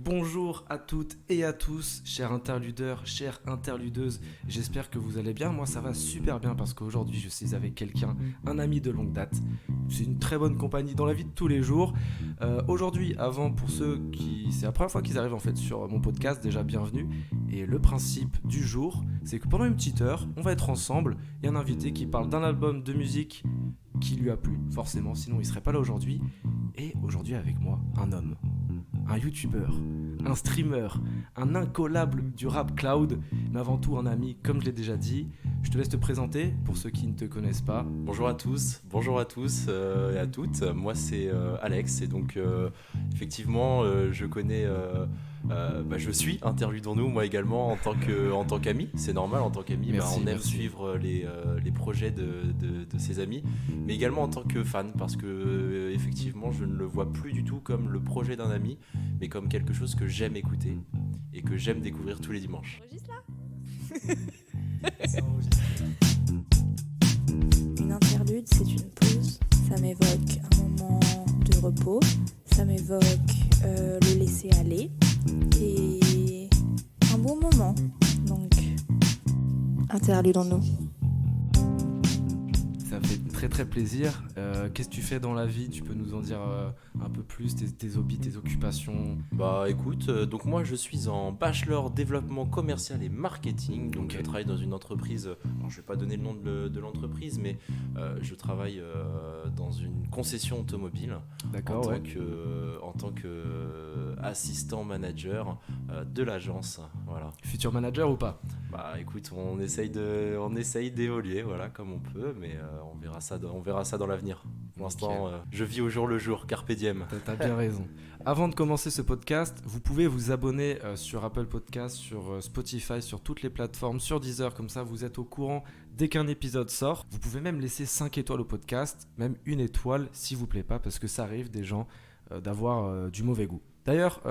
Bonjour à toutes et à tous, chers interludeurs, chères interludeuses. J'espère que vous allez bien. Moi, ça va super bien parce qu'aujourd'hui, je suis avec quelqu'un, un ami de longue date. C'est une très bonne compagnie dans la vie de tous les jours. Aujourd'hui, pour ceux qui... C'est la première fois qu'ils arrivent en fait sur mon podcast, déjà bienvenue. Et le principe du jour, c'est que pendant une petite heure, on va être ensemble. Il y a un invité qui parle d'un album de musique qui lui a plu, forcément, sinon il serait pas là aujourd'hui. Et aujourd'hui avec moi, un homme, un youtubeur, un streamer, un incollable du rap cloud, mais avant tout un ami, comme je l'ai déjà dit. Je te laisse te présenter pour ceux qui ne te connaissent pas. Bonjour à tous et à toutes. Moi c'est Alex et donc effectivement je connais, je suis Interludons-nous moi également en tant qu'ami. C'est normal en tant qu'ami, Merci, on aime merci. suivre les projets de ses amis, mais également en tant que fan parce que effectivement je ne le vois plus du tout comme le projet d'un ami, mais comme quelque chose que j'aime écouter et que j'aime découvrir tous les dimanches. Une interlude, c'est une pause. Ça m'évoque un moment de repos. Ça m'évoque le laisser aller. Et un bon moment. Donc, interludons-nous. Ça me fait très très plaisir. Qu'est-ce que tu fais dans la vie? Tu peux nous en dire un peu plus, tes hobbies, tes occupations? Bah écoute, donc moi je suis en bachelor développement commercial et marketing, donc Ok. je travaille dans une entreprise, alors je vais pas donner le nom de l'entreprise, mais je travaille dans une concession automobile D'accord, ouais. en tant que assistant manager de l'agence, voilà. Futur manager ou pas? Bah écoute, on essaye d'évoluer, voilà, comme on peut, mais on verra ça dans l'avenir. Pour l'instant, je vis au jour le jour, carpe diem. T'as bien raison. Avant de commencer ce podcast, vous pouvez vous abonner sur Apple Podcast, sur Spotify, sur toutes les plateformes, sur Deezer, comme ça vous êtes au courant dès qu'un épisode sort. Vous pouvez même laisser 5 étoiles au podcast, même une étoile s'il vous plaît pas, parce que ça arrive des gens d'avoir du mauvais goût. D'ailleurs,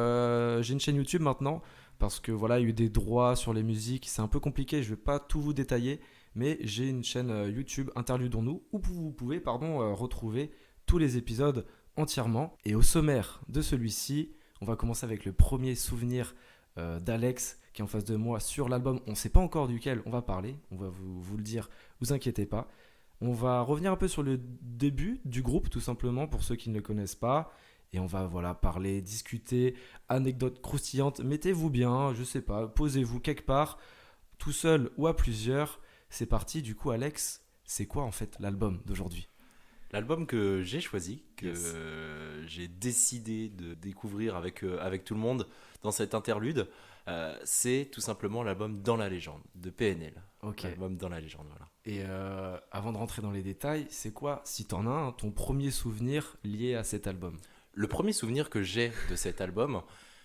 j'ai une chaîne YouTube maintenant, parce que voilà, il y a eu des droits sur les musiques, c'est un peu compliqué, je vais pas tout vous détailler, mais j'ai une chaîne YouTube, Interludons-nous, où vous pouvez retrouver tous les épisodes entièrement. Et au sommaire de celui-ci, on va commencer avec le premier souvenir d'Alex qui est en face de moi sur l'album. On ne sait pas encore duquel on va parler, on va vous le dire, vous inquiétez pas. On va revenir un peu sur le début du groupe, tout simplement, pour ceux qui ne le connaissent pas. Et on va parler, discuter, anecdotes croustillantes. Mettez-vous bien, je sais pas, posez-vous quelque part, tout seul ou à plusieurs. C'est parti, du coup, Alex, c'est quoi en fait l'album d'aujourd'hui? L'album que j'ai choisi, que Yes. j'ai décidé de découvrir avec tout le monde dans cet interlude, c'est tout simplement l'album Dans la légende de PNL. Ok. L'album Dans la légende, voilà. Et avant de rentrer dans les détails, c'est quoi, si t'en as un, ton premier souvenir lié à cet album? Le premier souvenir que j'ai de cet album,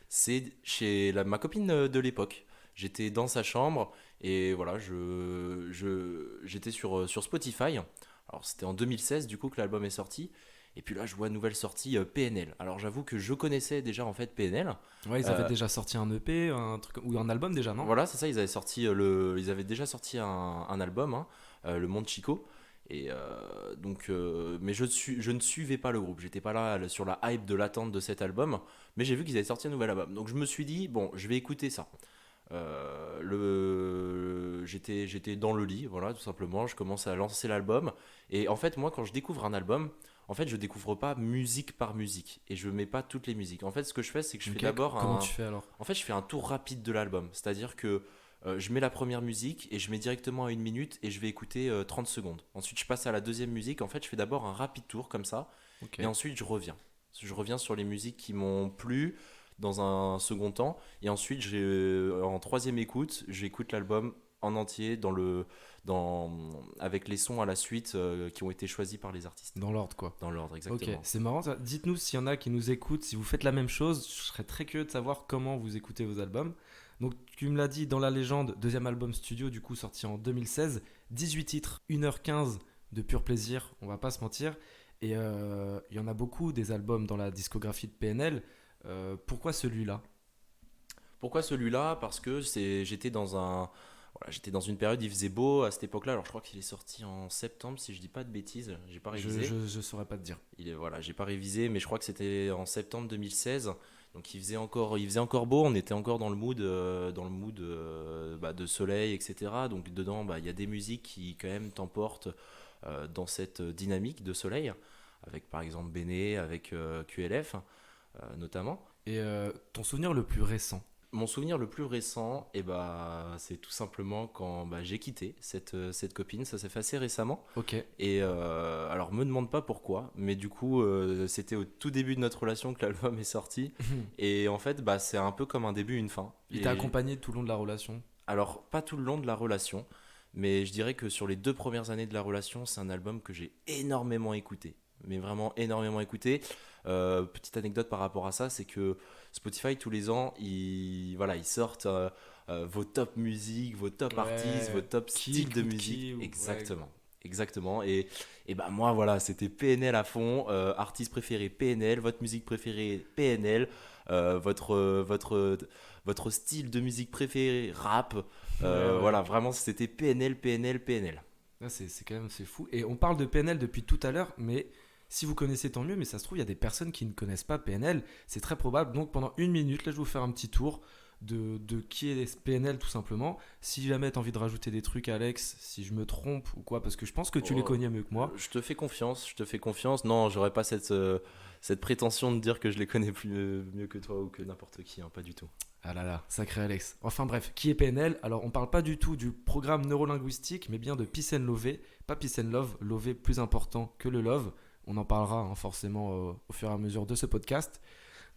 c'est chez ma copine de l'époque. J'étais dans sa chambre et voilà, j'étais sur Spotify. Alors c'était en 2016 du coup que l'album est sorti. Et puis là, je vois nouvelle sortie PNL. Alors j'avoue que je connaissais déjà en fait PNL. Ouais, ils avaient Euh, déjà sorti un EP, un truc, ou un album déjà, non? Voilà, c'est ça, ils avaient déjà sorti un album, hein, Le Monde Chico. Mais je ne suivais pas le groupe, j'étais pas là sur la hype de l'attente de cet album, mais j'ai vu qu'ils avaient sorti un nouvel album. Donc je me suis dit, bon, je vais écouter ça. J'étais dans le lit, voilà, tout simplement. Je commence à lancer l'album. Et en fait, moi, quand je découvre un album, en fait, je découvre pas musique par musique. Et je mets pas toutes les musiques. En fait, ce que je fais, c'est que je fais Ok, d'abord comment tu fais alors? en fait, je fais un tour rapide de l'album. C'est-à-dire que je mets la première musique et je mets directement à 1 minute et je vais écouter 30 secondes. Ensuite, je passe à la deuxième musique. En fait, je fais d'abord un rapide tour comme ça. Ok. Et ensuite, je reviens. Je reviens sur les musiques qui m'ont plu dans un second temps. Et ensuite, en troisième écoute, j'écoute l'album en entier avec les sons à la suite qui ont été choisis par les artistes. Dans l'ordre, quoi. Dans l'ordre, Ok, exactement. c'est marrant ça. Dites-nous s'il y en a qui nous écoutent, si vous faites la même chose, je serais très curieux de savoir comment vous écoutez vos albums. Donc tu me l'as dit, Dans la légende, deuxième album studio, du coup sorti en 2016, 18 titres, 1h15 de pur plaisir, on va pas se mentir. Et il y en a beaucoup des albums dans la discographie de PNL. Pourquoi celui-là? Pourquoi celui-là? Parce que j'étais dans une période, il faisait beau à cette époque-là. Alors je crois qu'il est sorti en septembre, si je dis pas de bêtises. J'ai pas révisé. Je saurais pas te dire. Voilà, j'ai pas révisé, mais je crois que c'était en septembre 2016. Donc il faisait encore beau, on était encore dans le mood de soleil, etc. Donc dedans, il y a des musiques qui quand même t'emportent dans cette dynamique de soleil, avec par exemple Béné, avec QLF notamment. Et ton souvenir le plus récent? Mon souvenir le plus récent, c'est tout simplement quand j'ai quitté cette copine. Ça s'est fait assez récemment. Ok. Et alors, me demande pas pourquoi, mais du coup, c'était au tout début de notre relation que l'album est sorti. Et en fait, c'est un peu comme un début, une fin. Il Et t'a accompagné tout le long de la relation? alors, pas tout le long de la relation, mais je dirais que sur les 2 premières années de la relation, c'est un album que j'ai énormément écouté. Mais vraiment énormément écouté. Petite anecdote par rapport à ça, c'est que Spotify, tous les ans, ils sortent vos top musiques, vos top artistes, vos top styles de musique. Exactement. Exactement. Et moi, voilà, c'était PNL à fond. Artiste préféré PNL, votre musique préférée PNL, votre style de musique préféré rap. Voilà, vraiment, c'était PNL, PNL, PNL. Là, c'est fou. Et on parle de PNL depuis tout à l'heure, mais si vous connaissez, tant mieux. Mais ça se trouve, il y a des personnes qui ne connaissent pas PNL. C'est très probable. Donc, pendant 1 minute, là, je vais vous faire un petit tour de qui est PNL, tout simplement. Si jamais tu as envie de rajouter des trucs, Alex, si je me trompe ou quoi, parce que je pense que tu les connais mieux que moi. Je te fais confiance. Non, j'aurais pas cette prétention de dire que je les connais mieux que toi ou que n'importe qui, hein, pas du tout. Ah là là, sacré Alex. Enfin bref, qui est PNL? Alors on parle pas du tout du programme neurolinguistique, mais bien de Peace and Love. Pas Peace and Love, Love plus important que le Love. On en parlera forcément au fur et à mesure de ce podcast.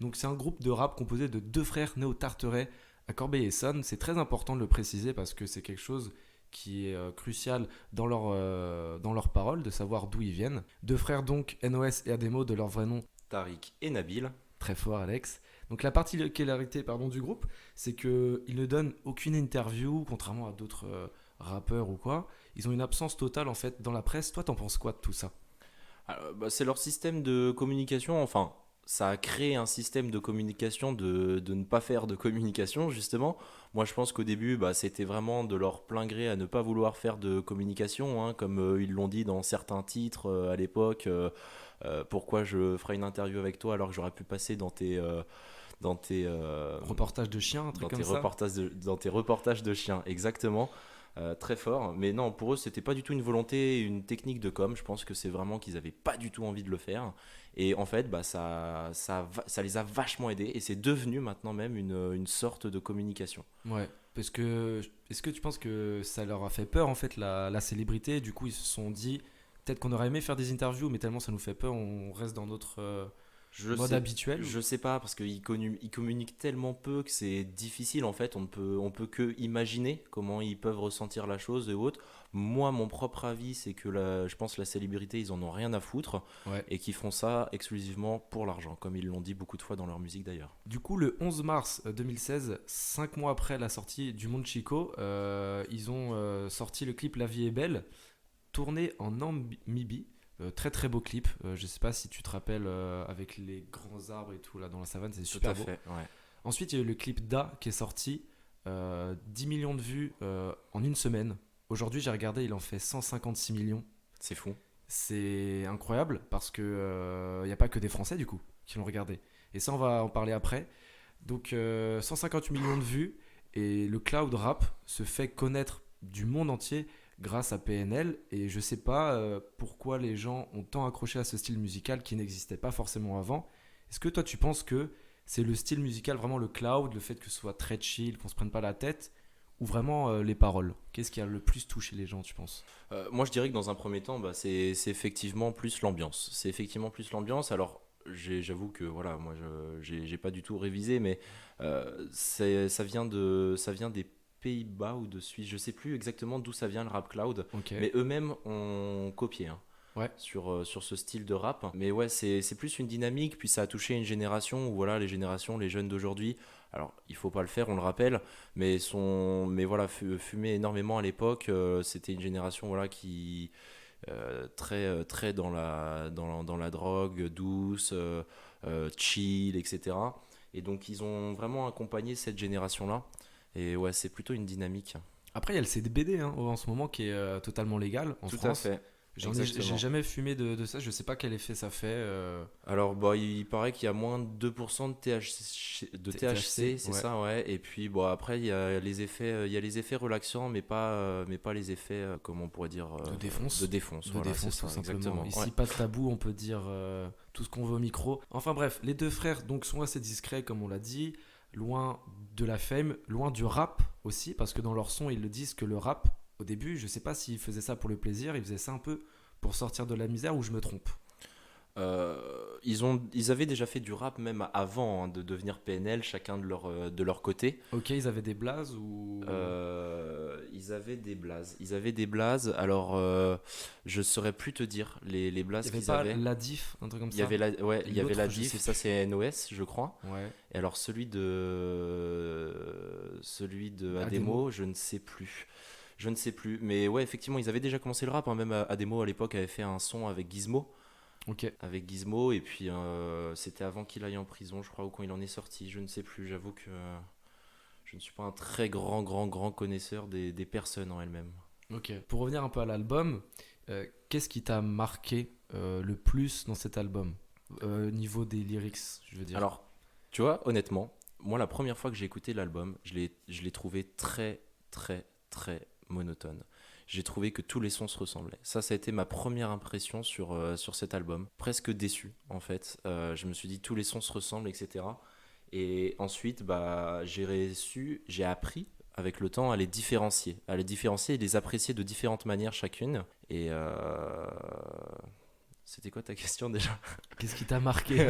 Donc c'est un groupe de rap composé de 2 frères néo-tartarais à Corbeil-Essonnes. C'est très important de le préciser parce que c'est quelque chose qui est crucial dans leurs paroles, de savoir d'où ils viennent. 2 frères donc, NOS et Ademo, de leur vrai nom. Tariq et Nabil. Très fort Alex. Donc la particularité du groupe, c'est qu'ils ne donnent aucune interview, contrairement à d'autres rappeurs ou quoi. Ils ont une absence totale en fait dans la presse. Toi, t'en penses quoi de tout ça? Alors, c'est leur système de communication, enfin, ça a créé un système de communication de ne pas faire de communication, justement. Moi, je pense qu'au début, c'était vraiment de leur plein gré à ne pas vouloir faire de communication, hein, comme ils l'ont dit dans certains titres à l'époque. Pourquoi je ferais une interview avec toi alors que j'aurais pu passer dans tes reportages de chiens, un truc comme ça. Dans tes reportages de chiens, exactement. Très fort, mais non, pour eux c'était pas du tout une volonté, une technique de com. Je pense que c'est vraiment qu'ils avaient pas du tout envie de le faire, et en fait ça les a vachement aidés, et c'est devenu maintenant même une sorte de communication. Ouais, parce que est-ce que tu penses que ça leur a fait peur en fait la célébrité? Du coup ils se sont dit peut-être qu'on aurait aimé faire des interviews, mais tellement ça nous fait peur, on reste dans notre mode habituel. Je sais pas, parce qu'ils communiquent tellement peu que c'est difficile en fait. On peut que imaginer comment ils peuvent ressentir la chose et autres. Moi, mon propre avis, c'est que je pense que la célébrité, ils en ont rien à foutre, et qu'ils font ça exclusivement pour l'argent, comme ils l'ont dit beaucoup de fois dans leur musique d'ailleurs. Du coup, le 11 mars 2016, 5 mois après la sortie du Monde Chico, ils ont sorti le clip La vie est belle, tourné en Namibie. Très très beau clip, je sais pas si tu te rappelles avec les grands arbres et tout là dans la savane, c'est super beau. Tout à fait, ouais. Ensuite il y a eu le clip Da qui est sorti, 10 millions de vues en 1 semaine. Aujourd'hui j'ai regardé, il en fait 156 millions. C'est fou. C'est incroyable parce que y a pas que des Français du coup qui l'ont regardé. Et ça on va en parler après. Donc 158 millions de vues, et le cloud rap se fait connaître du monde entier grâce à PNL, et je sais pas pourquoi les gens ont tant accroché à ce style musical qui n'existait pas forcément avant. Est-ce que toi tu penses que c'est le style musical, vraiment le cloud, le fait que ce soit très chill, qu'on se prenne pas la tête, ou vraiment les paroles? Qu'est-ce qui a le plus touché les gens, tu penses? Moi je dirais que dans un premier temps, c'est effectivement plus l'ambiance. C'est effectivement plus l'ambiance. Alors j'avoue que voilà, moi j'ai pas du tout révisé, mais ça vient des Pays-Bas ou de Suisse, je sais plus exactement d'où ça vient le rap cloud, Okay. mais eux-mêmes ont copié, hein, Ouais. sur ce style de rap. Mais ouais, c'est plus une dynamique, puis ça a touché une génération où voilà, les jeunes d'aujourd'hui, alors il faut pas le faire, on le rappelle, mais voilà, fumaient énormément à l'époque. C'était une génération voilà qui très dans la drogue douce, chill, etc. Et donc ils ont vraiment accompagné cette génération-là. Et ouais, c'est plutôt une dynamique. Après il y a le CBD en ce moment qui est totalement légal en France. Tout à fait. Exactement. J'ai jamais fumé de ça, je sais pas quel effet ça fait. Alors, bah, il paraît qu'il y a moins de 2% de THC, c'est ouais. ça, ouais. Et puis, bon, après, il y a les effets relaxants, mais pas les effets, comment on pourrait dire, De défonce. de défonce. De Voilà, défonce c'est tout ça, simplement. exactement. Ici, Ouais. pas de tabou, on peut dire tout ce qu'on veut au micro. Enfin bref, les deux frères donc sont assez discrets, comme on l'a dit, loin de la fame, loin du rap aussi, parce que dans leur son, ils le disent que le rap, au début, je sais pas s'ils faisaient ça pour le plaisir, ils faisaient ça un peu pour sortir de la misère, ou je me trompe. Ils avaient déjà fait du rap même avant, hein, de devenir PNL, chacun de leur côté. Ok, ils avaient des blazes ou... Ils avaient des blazes. Ils avaient des blazes. Alors, je saurais plus te dire les Il blazes y avait qu'ils pas avaient. la diff, un truc comme Il y ça. avait il y avait la L'autre, je diff, sais ça plus. c'est NOS, je crois. Ouais. Et alors celui de Ademo, je ne sais plus. Je ne sais plus. Mais ouais, effectivement, ils avaient déjà commencé le rap, hein. Même Ademo à l'époque avait fait un son avec Gizmo. Ok. Avec Gizmo, et puis c'était avant qu'il aille en prison, je crois, ou quand il en est sorti. Je ne sais plus. J'avoue que je ne suis pas un très grand connaisseur des personnes en elles-mêmes. Ok. Pour revenir un peu à l'album, qu'est-ce qui t'a marqué le plus dans cet album niveau des lyrics, je veux dire. Alors, tu vois, honnêtement, moi, la première fois que j'ai écouté l'album, je l'ai trouvé très monotone. J'ai trouvé que tous les sons se ressemblaient. Ça a été ma première impression sur cet album. Presque déçu, en fait. Je me suis dit, tous les sons se ressemblent, etc. Et ensuite, bah, j'ai appris avec le temps à les différencier et les apprécier de différentes manières chacune. Et c'était quoi ta question déjà? Qu'est-ce qui t'a marqué?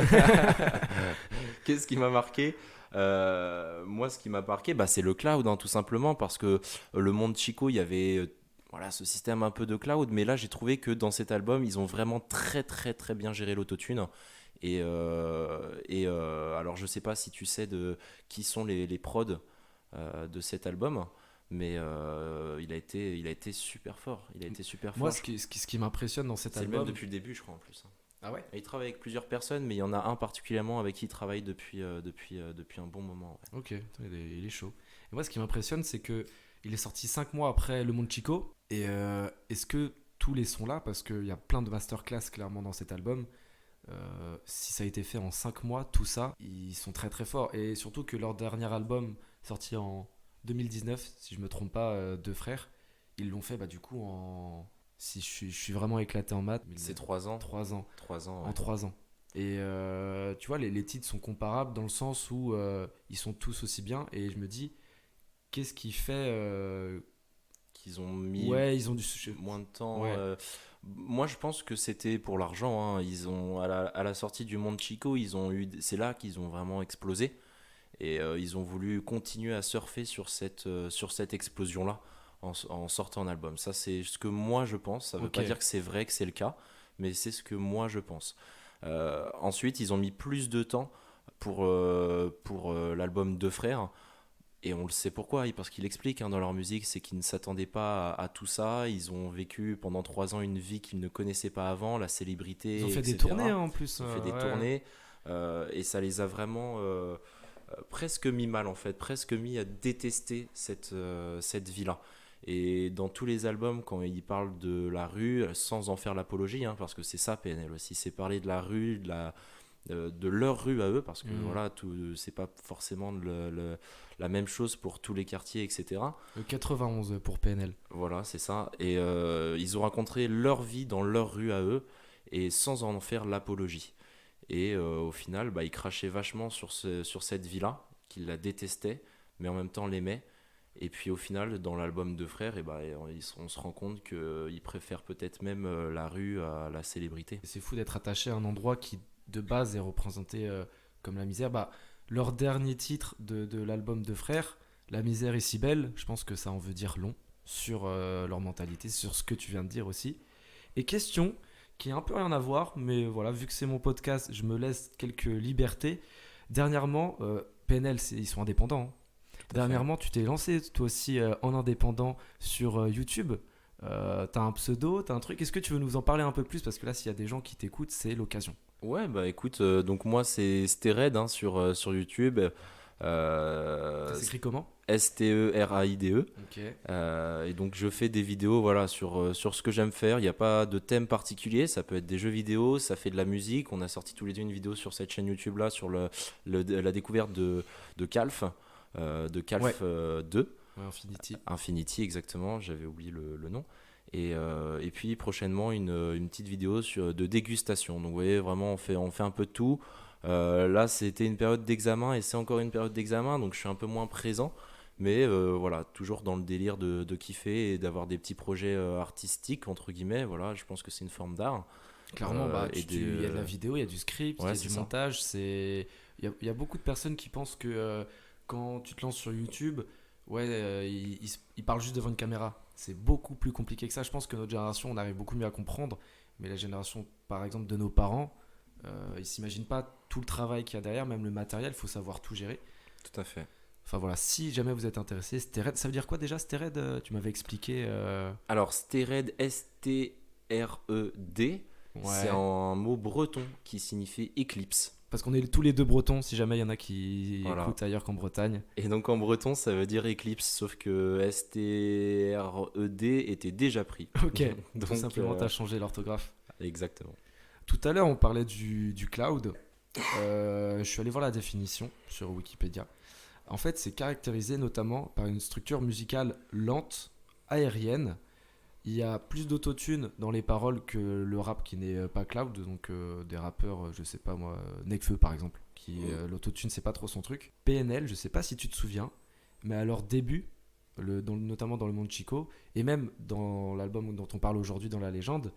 Qu'est-ce qui m'a marqué? Moi, ce qui m'a marqué, bah, c'est le cloud, hein, tout simplement, parce que le monde Chico, il y avait voilà, ce système un peu de cloud, mais là, j'ai trouvé que dans cet album, ils ont vraiment très bien géré l'autotune. Alors, je sais pas si tu sais qui sont les prods de cet album, mais il a été super fort. Il a été super Moi, fort. ce qui m'impressionne dans cet C'est le même album... depuis le début, je crois, en plus. Ah ouais? Et il travaille avec plusieurs personnes, mais il y en a un particulièrement avec qui il travaille depuis un bon moment. Ouais. Ok, il est chaud. Et moi, ce qui m'impressionne, c'est que il est sorti 5 mois après Le Monde Chico. Et est-ce que tous les sons là, parce qu'il y a plein de masterclass clairement dans cet album, si ça a été fait en 5 mois, tout ça, ils sont très forts. Et surtout que leur dernier album, sorti en 2019, si je me trompe pas, Deux Frères, ils l'ont fait bah, du coup en... Si je suis vraiment éclaté en maths. C'est 3 ans. 3 ans. 3 ans. En Ouais. 3 ans. Et tu vois, les titres sont comparables dans le sens où ils sont tous aussi bien. Et je me dis, qu'est-ce qui fait Qu'ils ont mis ouais, ils ont moins de temps. Ouais. Moi, je pense que c'était pour l'argent. Hein. Ils ont, à la sortie du Monde Chico, c'est là qu'ils ont vraiment explosé. Et ils ont voulu continuer à surfer sur cette explosion-là en sortant un album. Ça, c'est ce que moi je pense. Ça veut Ok. pas dire que c'est vrai, que c'est le cas, mais c'est ce que moi je pense. Ensuite, ils ont mis plus de temps pour l'album Deux Frères. Et on le sait pourquoi, parce qu'ils l'expliquent, hein, dans leur musique, c'est qu'ils ne s'attendaient pas à tout ça. Ils ont vécu pendant 3 ans une vie qu'ils ne connaissaient pas avant, la célébrité, Ils ont fait des etc. tournées hein, en plus. Ils ont fait des ouais. tournées, et ça les a vraiment presque mis mal, en fait, presque mis à détester cette vie-là. Et dans tous les albums, quand ils parlent de la rue, sans en faire l'apologie, hein, parce que c'est ça PNL aussi, c'est parler de la rue, de leur rue à eux, parce que voilà, c'est pas forcément la même chose pour tous les quartiers, etc. 91 pour PNL. Voilà, c'est ça. Et ils ont raconté leur vie dans leur rue à eux, et sans en faire l'apologie. Et au final, bah, ils crachaient vachement sur cette vie-là, qu'ils la détestaient, mais en même temps l'aimaient. Et puis au final, dans l'album Deux Frères, et bah, on se rend compte qu'ils préfèrent peut-être même la rue à la célébrité. C'est fou d'être attaché à un endroit qui de base est représenté comme la misère. Bah, leur dernier titre de l'album Deux Frères, La misère est si belle, je pense que ça en veut dire long sur leur mentalité, sur ce que tu viens de dire aussi. Et question qui a un peu rien à voir, mais voilà, vu que c'est mon podcast, je me laisse quelques libertés. Dernièrement, PNL, ils sont indépendants. Hein. Dernièrement, tu t'es lancé toi aussi en indépendant sur YouTube. T'as un pseudo, t'as un truc. Est-ce que tu veux nous en parler un peu plus? Parce que là, s'il y a des gens qui t'écoutent, c'est l'occasion. Ouais, bah écoute, donc moi c'est Stéred, hein, sur YouTube. Ça s'écrit comment? STERAIDE. Ok. Et donc je fais des vidéos voilà, sur ce que j'aime faire. Il n'y a pas de thème particulier, ça peut être des jeux vidéo, ça fait de la musique. On a sorti tous les deux une vidéo sur cette chaîne YouTube là sur la découverte de Calf, de Calf Ouais. 2. Ouais, Infinity. Infinity exactement, j'avais oublié le nom. Et puis prochainement une petite vidéo de dégustation. Donc vous voyez vraiment on fait un peu de tout. Là c'était une période d'examen et c'est encore une période d'examen, donc je suis un peu moins présent. Mais voilà, toujours dans le délire de kiffer et d'avoir des petits projets artistiques, entre guillemets. Voilà, je pense que c'est une forme d'art. Clairement, Et il y a de la vidéo, il y a du script, il y Ouais, a c'est du ça. montage. Il y a beaucoup de personnes qui pensent que quand tu te lances sur YouTube, ouais, ils parlent juste devant une caméra. C'est beaucoup plus compliqué que ça. Je pense que notre génération, on arrive beaucoup mieux à comprendre. Mais la génération, par exemple, de nos parents, ils s'imaginent pas tout le travail qu'il y a derrière, même le matériel, il faut savoir tout gérer. Tout à fait. Enfin voilà, si jamais vous êtes intéressé, Stered, ça veut dire quoi déjà Stered? Tu m'avais expliqué. Alors, Stered, STRED, Ouais. c'est un mot breton qui signifie éclipse. Parce qu'on est tous les deux bretons, si jamais il y en a qui Voilà. écoutent ailleurs qu'en Bretagne. Et donc en breton, ça veut dire éclipse, sauf que STRED était déjà pris. Ok, Donc, tout simplement, t'as changé l'orthographe. Exactement. Tout à l'heure, on parlait du cloud. Je suis allé voir la définition sur Wikipédia. En fait, c'est caractérisé notamment par une structure musicale lente, aérienne. Il y a plus d'autotune dans les paroles que le rap qui n'est pas cloud. Donc des rappeurs, je sais pas moi, Nekfeu par exemple, qui l'autotune c'est pas trop son truc. PNL, je sais pas si tu te souviens, mais à leur début, notamment dans le monde Chico, et même dans l'album dont on parle aujourd'hui, dans La Légende,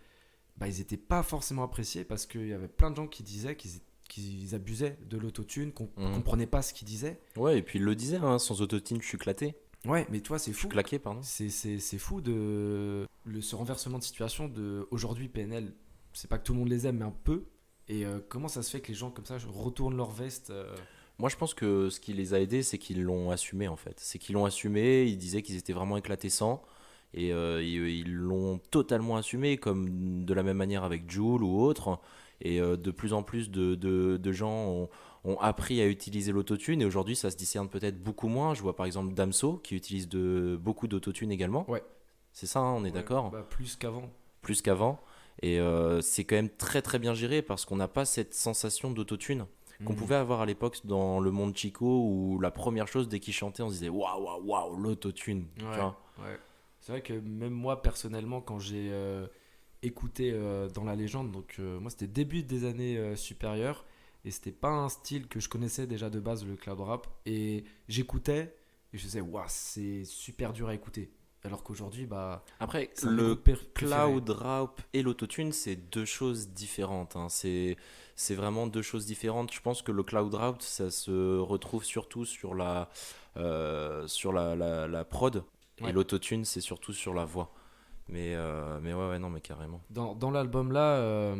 bah, ils n'étaient pas forcément appréciés parce qu'il y avait plein de gens qui disaient qu'ils abusaient de l'autotune, qu'on comprenait pas ce qu'ils disaient. Ouais, et puis il le disait, hein, sans autotune, je suis claqué. Ouais, mais toi, c'est Je fou. suis claqué, pardon. C'est fou ce renversement de situation de aujourd'hui PNL. C'est pas que tout le monde les aime, mais un peu. Et comment ça se fait que les gens comme ça retournent leur veste Moi, je pense que ce qui les a aidés, c'est qu'ils l'ont assumé, en fait. C'est qu'ils l'ont assumé, ils disaient qu'ils étaient vraiment éclatés sans. Et ils l'ont totalement assumé, comme de la même manière avec Jul ou autre. Et de plus en plus de gens ont appris à utiliser l'autotune. Et aujourd'hui, ça se discerne peut-être beaucoup moins. Je vois par exemple Damso, qui utilise beaucoup d'autotune également. Ouais. C'est ça, hein, on est Ouais, d'accord. bah, plus qu'avant. Plus qu'avant. Et c'est quand même très très bien géré parce qu'on n'a pas cette sensation d'autotune qu'on pouvait avoir à l'époque dans le monde Chico où la première chose dès qu'il chantait on se disait waouh waouh waouh l'autotune. Tu Ouais, vois. ouais. C'est vrai que même moi personnellement quand j'ai écouté dans La Légende, donc moi c'était début des années supérieures et c'était pas un style que je connaissais déjà de base, le cloud rap, et j'écoutais et je disais waouh c'est super dur à écouter, alors qu'aujourd'hui bah Après c'est un de mes le groupes préférés. cloud rap et l'autotune c'est deux choses différentes, hein. C'est vraiment deux choses différentes. Je pense que le cloud rap ça se retrouve surtout sur la la prod. Ouais. Et l'autotune, c'est surtout sur la voix. Mais ouais, non, mais carrément. Dans l'album là,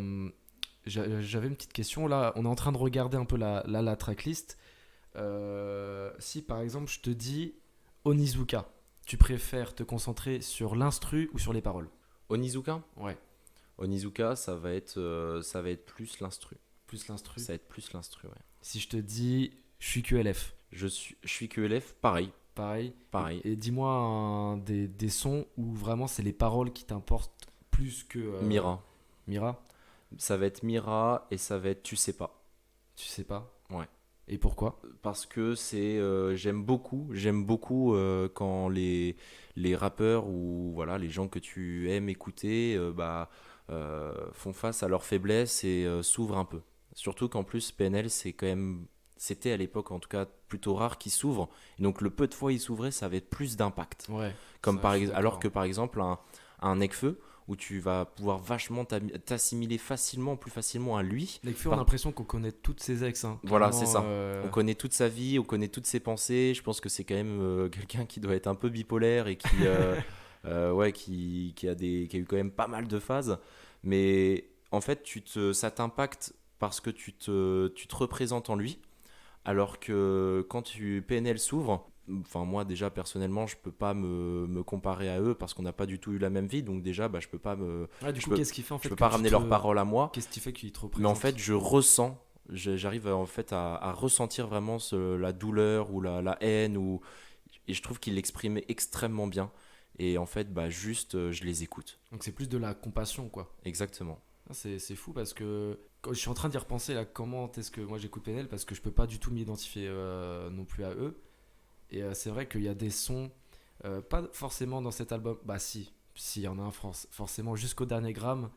j'avais une petite question. Là, on est en train de regarder un peu la tracklist. Si par exemple je te dis Onizuka, tu préfères te concentrer sur l'instru ou sur les paroles? Onizuka? Ouais, Onizuka, ça va être plus l'instru. plus l'instru. Ça va être plus l'instru, ouais. Si je te dis je suis QLF, Je suis QLF, pareil. pareil. Pareil. Et dis-moi des sons où vraiment c'est les paroles qui t'importent plus que Mira. Mira, Ça va être Mira et ça va être Tu sais pas. tu sais pas. Ouais. Et pourquoi? Parce que j'aime beaucoup quand les rappeurs ou voilà les gens que tu aimes écouter font face à leurs faiblesses et s'ouvrent un peu. Surtout qu'en plus PNL c'était à l'époque en tout cas plutôt rare qu'ils s'ouvrent. Et donc le peu de fois ils s'ouvraient ça avait plus d'impact. Ouais. Comme Ça, je suis alors d'accord. que par exemple un Nekfeu où tu vas pouvoir vachement t'assimiler plus facilement à lui. Nekfeu, on a l'impression qu'on connaît toutes ses ex. Hein. Voilà, Clairement, c'est ça. On connaît toute sa vie, on connaît toutes ses pensées. Je pense que c'est quand même quelqu'un qui doit être un peu bipolaire et qui, qui a eu quand même pas mal de phases. Mais en fait, ça t'impacte parce que tu te représentes en lui. Alors que quand PNL s'ouvre, enfin moi déjà personnellement, je peux pas me comparer à eux parce qu'on n'a pas du tout eu la même vie. Donc déjà, je peux pas Ouais, du je coup, peux- qu'est-ce qui fait en fait je peux que pas tu ramener te- leurs paroles à moi. Qu'est-ce qui fait qu'il te représente? Mais en fait, je ressens J'arrive en fait à ressentir vraiment la douleur ou la haine, et je trouve qu'il l'exprime extrêmement bien. Et en fait, juste, je les écoute. Donc c'est plus de la compassion, quoi. Exactement. Ah, c'est fou parce que quand je suis en train d'y repenser là, comment est-ce que moi j'écoute PNL parce que je peux pas du tout m'identifier non plus à eux. Et c'est vrai qu'il y a des sons, pas forcément dans cet album. Bah si, il y en a un forcément jusqu'au dernier gramme.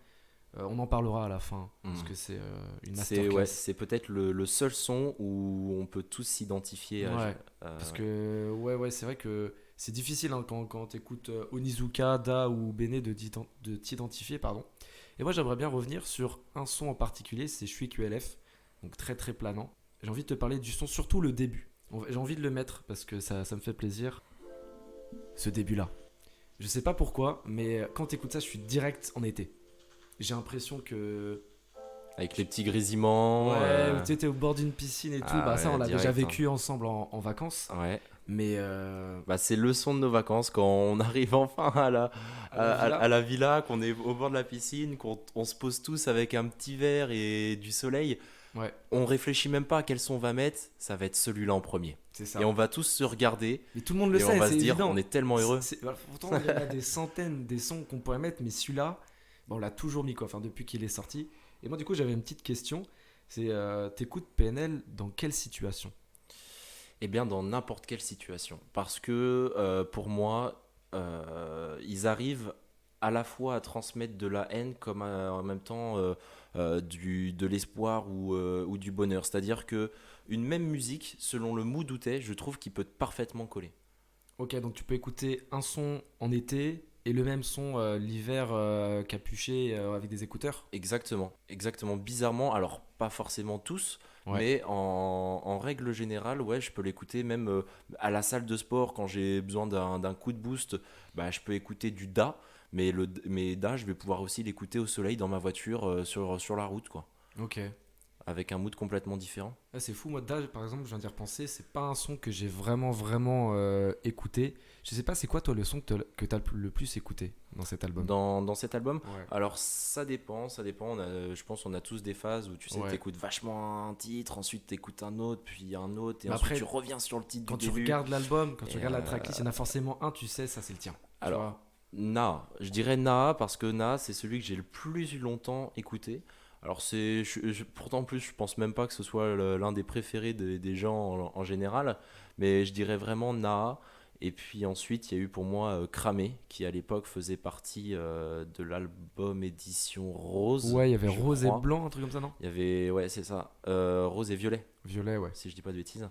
On en parlera à la fin parce que c'est une masterclass. C'est peut-être le seul son où on peut tous s'identifier. Ouais, parce que ouais, c'est vrai que c'est difficile hein, quand tu écoutes Onizuka, Da ou Bene de t'identifier, pardon. Et moi j'aimerais bien revenir sur un son en particulier, c'est Je suis QLF, donc très très planant. J'ai envie de te parler du son, surtout le début. J'ai envie de le mettre parce que ça me fait plaisir. Ce début-là. Je sais pas pourquoi, mais quand t'écoutes ça, je suis direct en été. J'ai l'impression que Avec les petits grésillements. ouais, où tu étais au bord d'une piscine et tout, Ah ça on ouais, l'a direct, déjà hein. vécu ensemble en vacances, Ouais. mais C'est le son de nos vacances quand on arrive enfin à la villa, qu'on est au bord de la piscine, on se pose tous avec un petit verre et du soleil. ouais, On réfléchit même pas à quel son on va mettre, ça va être celui-là en premier. c'est ça. Et on va tous se regarder Mais tout le monde le et sait, on va c'est se dire évident. on est tellement heureux. Pourtant, il y en a des centaines des sons qu'on pourrait mettre, mais celui-là, on l'a toujours mis quoi, enfin depuis qu'il est sorti. Et moi du coup j'avais une petite question, c'est t'écoutes PNL dans quelle situation? Eh bien, dans n'importe quelle situation. Parce que pour moi, ils arrivent à la fois à transmettre de la haine comme en même temps de l'espoir ou du bonheur. C'est-à-dire que une même musique, selon le mood où t'es, je trouve qu'il peut parfaitement coller. Ok, donc tu peux écouter un son en été et le même son l'hiver capuché avec des écouteurs. Exactement, exactement. Bizarrement, alors pas forcément tous, Ouais. mais en règle générale, ouais, je peux l'écouter même à la salle de sport quand j'ai besoin d'un coup de boost. Je peux écouter du Da, mais Da, je vais pouvoir aussi l'écouter au soleil dans ma voiture sur la route, quoi, Ok. avec un mood complètement différent. Ah, c'est fou, moi, Daj, par exemple, je viens d'y repenser, c'est pas un son que j'ai vraiment écouté. Je sais pas, c'est quoi, toi, le son que t'as le plus écouté dans cet album? Dans cet album, Ouais. alors ça dépend. Je pense qu'on a tous des phases où tu sais, Ouais. t'écoutes vachement un titre, ensuite t'écoutes un autre, puis un autre, et Mais ensuite après, tu reviens sur le titre Quand du tu début. regardes l'album, quand tu Et, regardes la tracklist, il y en a forcément un, tu sais, ça c'est le tien. Tu Alors, vois. Na, je dirais Na parce que Na c'est celui que j'ai le plus longtemps écouté. Alors pourtant en plus je pense même pas que ce soit l'un des préférés des gens en général, mais je dirais vraiment Na. Et puis ensuite il y a eu pour moi Cramé qui à l'époque faisait partie de l'album édition Rose. Ouais, il y avait je rose crois. et blanc, un truc comme ça, non? Il y avait, ouais c'est ça, Rose et Violet Violet, ouais. si je dis pas de bêtises.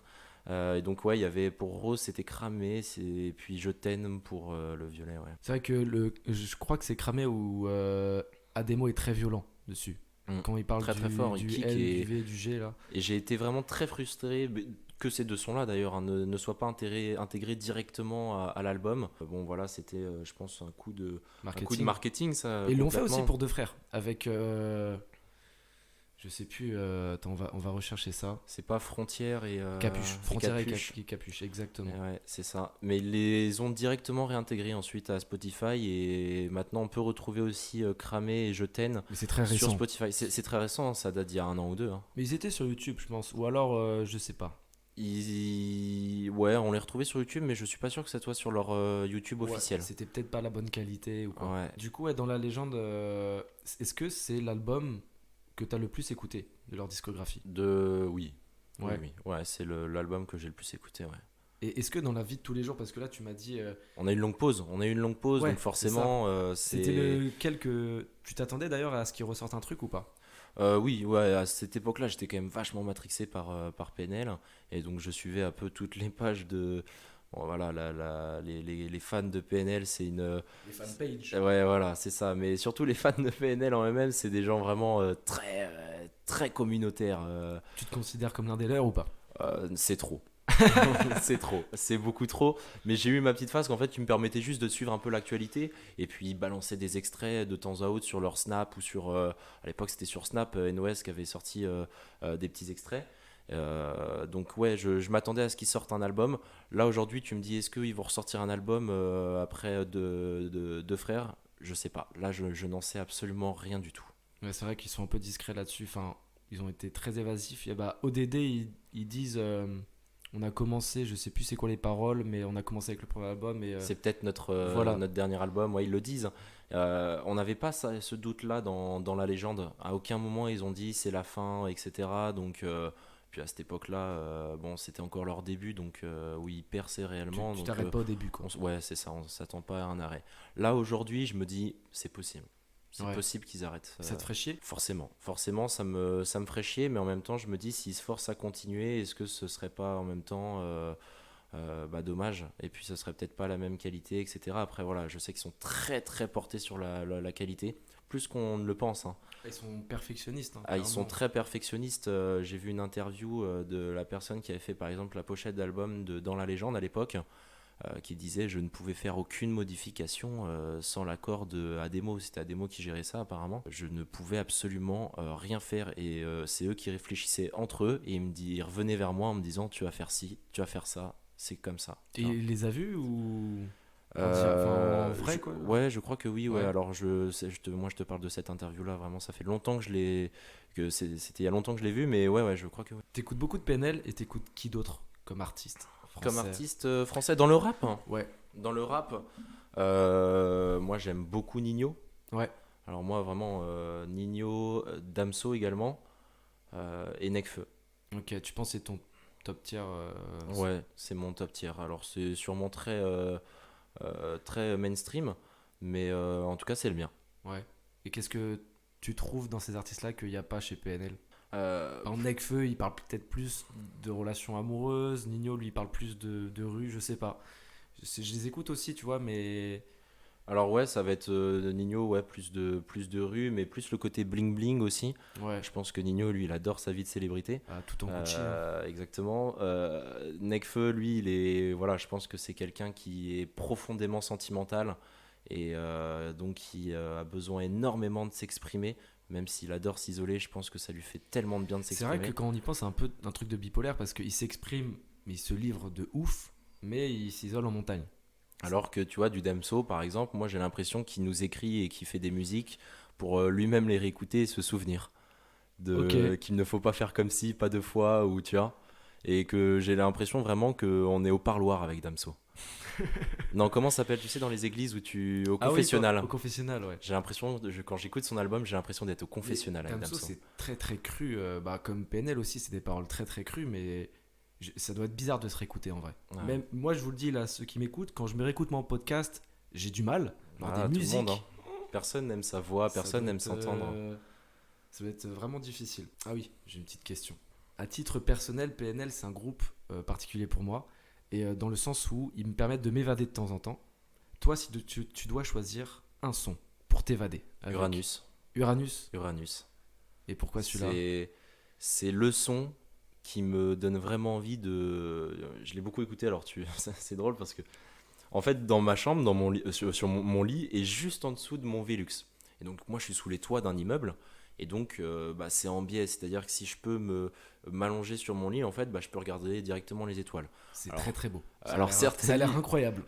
Et donc ouais il y avait pour Rose c'était Cramé, et puis Je t'aime pour le Violet, ouais. C'est vrai que je crois que c'est Cramé où Ademo est très violent dessus. Mm. Quand il parle Très, très fort, il du kick L, et- du V, du G, là. Et j'ai été vraiment très frustré que ces deux sons-là d'ailleurs ne soient pas intégrés directement à l'album. Bon voilà, c'était je pense un coup de marketing ça. Et ils l'ont fait aussi complètement. pour Deux Frères, avec... je sais plus, attends, on va rechercher ça. C'est pas Frontière et Capuche, et Frontière et Capuche. Capuche, exactement. Ouais, c'est ça. Mais ils les ont directement réintégrés ensuite à Spotify et maintenant on peut retrouver aussi Cramé et Je t'aime Mais c'est très sur récent. Spotify. C'est très récent, hein, ça date d'il y a 1 an ou 2. Hein. Mais ils étaient sur YouTube, je pense. Ou alors, je sais pas. Ouais, on les retrouvait sur YouTube, mais je suis pas sûr que ça soit sur leur YouTube Ouais, officiel. c'était peut-être pas la bonne qualité ou quoi. Ouais. Du coup, ouais, dans la légende, est-ce que c'est l'album que t'as le plus écouté de leur discographie? Oui. Oui, Ouais. oui. Ouais, c'est l'album que j'ai le plus écouté, ouais. Et est-ce que dans la vie de tous les jours, parce que là tu m'as dit, On a eu une longue pause, Ouais, donc forcément, c'était lequel que tu t'attendais d'ailleurs à ce qu'il ressorte un truc ou pas? Oui, ouais, à cette époque-là, j'étais quand même vachement matrixé par PNL, et donc je suivais un peu toutes les pages de... Bon, voilà, les fans de PNL, c'est une... Les fanpages. Ouais, voilà, c'est ça, mais surtout les fans de PNL en eux-mêmes, c'est des gens vraiment très communautaires. Tu te considères comme l'un des leurs ou pas? C'est trop. C'est trop, c'est beaucoup trop. Mais j'ai eu ma petite phase qu'en fait, qui me permettait juste de suivre un peu l'actualité et puis balancer des extraits de temps à autre sur leur Snap ou sur. À l'époque, c'était sur Snap, NOS qui avait sorti des petits extraits. Donc, ouais, je m'attendais à ce qu'ils sortent un album. Là, aujourd'hui, tu me dis, est-ce qu'ils vont ressortir un album après Deux Frères? Je sais pas. Là, je n'en sais absolument rien du tout. Ouais, c'est vrai qu'ils sont un peu discrets là-dessus. Enfin, ils ont été très évasifs. Et bah, ODD, ils disent on a commencé, je sais plus c'est quoi les paroles, mais on a commencé avec le premier album. Et, C'est peut-être voilà. notre dernier album, ouais, ils le disent. On n'avait pas ce doute-là dans la légende. À aucun moment ils ont dit c'est la fin, etc. Donc, puis à cette époque-là, bon, c'était encore leur début, donc où ils perçaient réellement. Tu donc, t'arrêtes pas au début, quoi. Ouais, c'est ça, on s'attend pas à un arrêt. Là, aujourd'hui, je me dis c'est possible. C'est Ouais. possible qu'ils arrêtent. Ça te ferait chier? Forcément, ça me ferait chier, mais en même temps, je me dis, s'ils se forcent à continuer, est-ce que ce serait pas en même temps dommage? Et puis, ce serait peut-être pas la même qualité, etc. Après, voilà, je sais qu'ils sont très, très portés sur la qualité, plus qu'on ne le pense. Hein. Ils sont perfectionnistes. Hein, Ils sont clairement. très perfectionnistes. J'ai vu une interview de la personne qui avait fait, par exemple, la pochette d'album de Dans la légende à l'époque. Qui disait je ne pouvais faire aucune modification sans l'accord de Ademo. C'était Ademo qui gérait ça apparemment. Je ne pouvais absolument rien faire et c'est eux qui réfléchissaient entre eux et ils revenaient vers moi en me disant tu vas faire ci, tu vas faire ça, c'est comme ça. Et il les a vus ou Euh, en vrai, je- quoi? Ouais, je crois que oui. Ouais. Ouais. Alors moi je te parle de cette interview là. Vraiment, ça fait longtemps que c'était il y a longtemps que je l'ai vu, mais ouais, je crois que oui. T'écoutes beaucoup de PNL et t'écoutes qui d'autre comme artiste Comme français? artiste français dans le rap. Hein. Ouais. Dans le rap, moi j'aime beaucoup Nino. Ouais. Alors moi vraiment Nino, Damso également et Nekfeu. Ok, tu penses que c'est ton top tier Ouais, c'est mon top tier. Alors c'est sûrement très mainstream, mais en tout cas c'est le mien. Ouais. Et qu'est-ce que tu trouves dans ces artistes-là qu'il n'y a pas chez PNL? Euh, Par exemple, Nekfeu, il parle peut-être plus de relations amoureuses. Nino, lui, il parle plus de rue, je sais pas. Je les écoute aussi, tu vois, mais. alors ouais, ça va être Nino, ouais, plus de rue, mais plus le côté bling bling aussi. Ouais, Je pense que Nino, lui, il adore sa vie de célébrité. tout en Gucci. Hein. Exactement. Nekfeu, lui, voilà, je pense que c'est quelqu'un qui est profondément sentimental et donc qui a besoin énormément de s'exprimer, même s'il adore s'isoler. Je pense que ça lui fait tellement de bien de C'est vrai s'exprimer. que quand on y pense, c'est un peu un truc de bipolaire parce qu'il s'exprime, mais il se livre de ouf, mais il s'isole en montagne. Alors que tu vois, du Damso, par exemple, moi j'ai l'impression qu'il nous écrit et qu'il fait des musiques pour lui-même les réécouter et se souvenir Ok. qu'il ne faut pas faire comme si, pas deux fois, ou tu vois. Et que j'ai l'impression vraiment qu'on est au parloir avec Damso. Non, comment ça s'appelle, tu sais, dans les églises au Ah oui, confessionnal. au confessionnal, ouais. J'ai l'impression, quand j'écoute son album, j'ai l'impression d'être au confessionnal avec Damso, Damso. c'est très très cru. Comme PNL aussi, c'est des paroles très très crues, mais ça doit être bizarre de se réécouter en vrai. Ouais. Même moi, je vous le dis là, ceux qui m'écoutent, quand je me réécoute mon podcast, j'ai du mal. Alors, Ah, des tout musiques, le monde, hein. Personne n'aime sa voix, ça personne doit n'aime être, s'entendre. ça doit être vraiment difficile. Ah oui, j'ai une petite question. À titre personnel, PNL, c'est un groupe particulier pour moi, et dans le sens où ils me permettent de m'évader de temps en temps. Toi, si tu dois choisir un son pour t'évader, avec Uranus. Uranus. Et pourquoi celui-là? C'est le son qui me donne vraiment envie de. Je l'ai beaucoup écouté, alors c'est drôle parce que. En fait, dans ma chambre, dans mon lit, sur mon lit, est juste en dessous de mon Velux. Et donc, moi, je suis sous les toits d'un immeuble. Et donc, c'est en biais. C'est-à-dire que si je peux m'allonger sur mon lit, en fait, je peux regarder directement les étoiles. C'est Alors- très très beau. alors certes, ça a l'air oui. incroyable.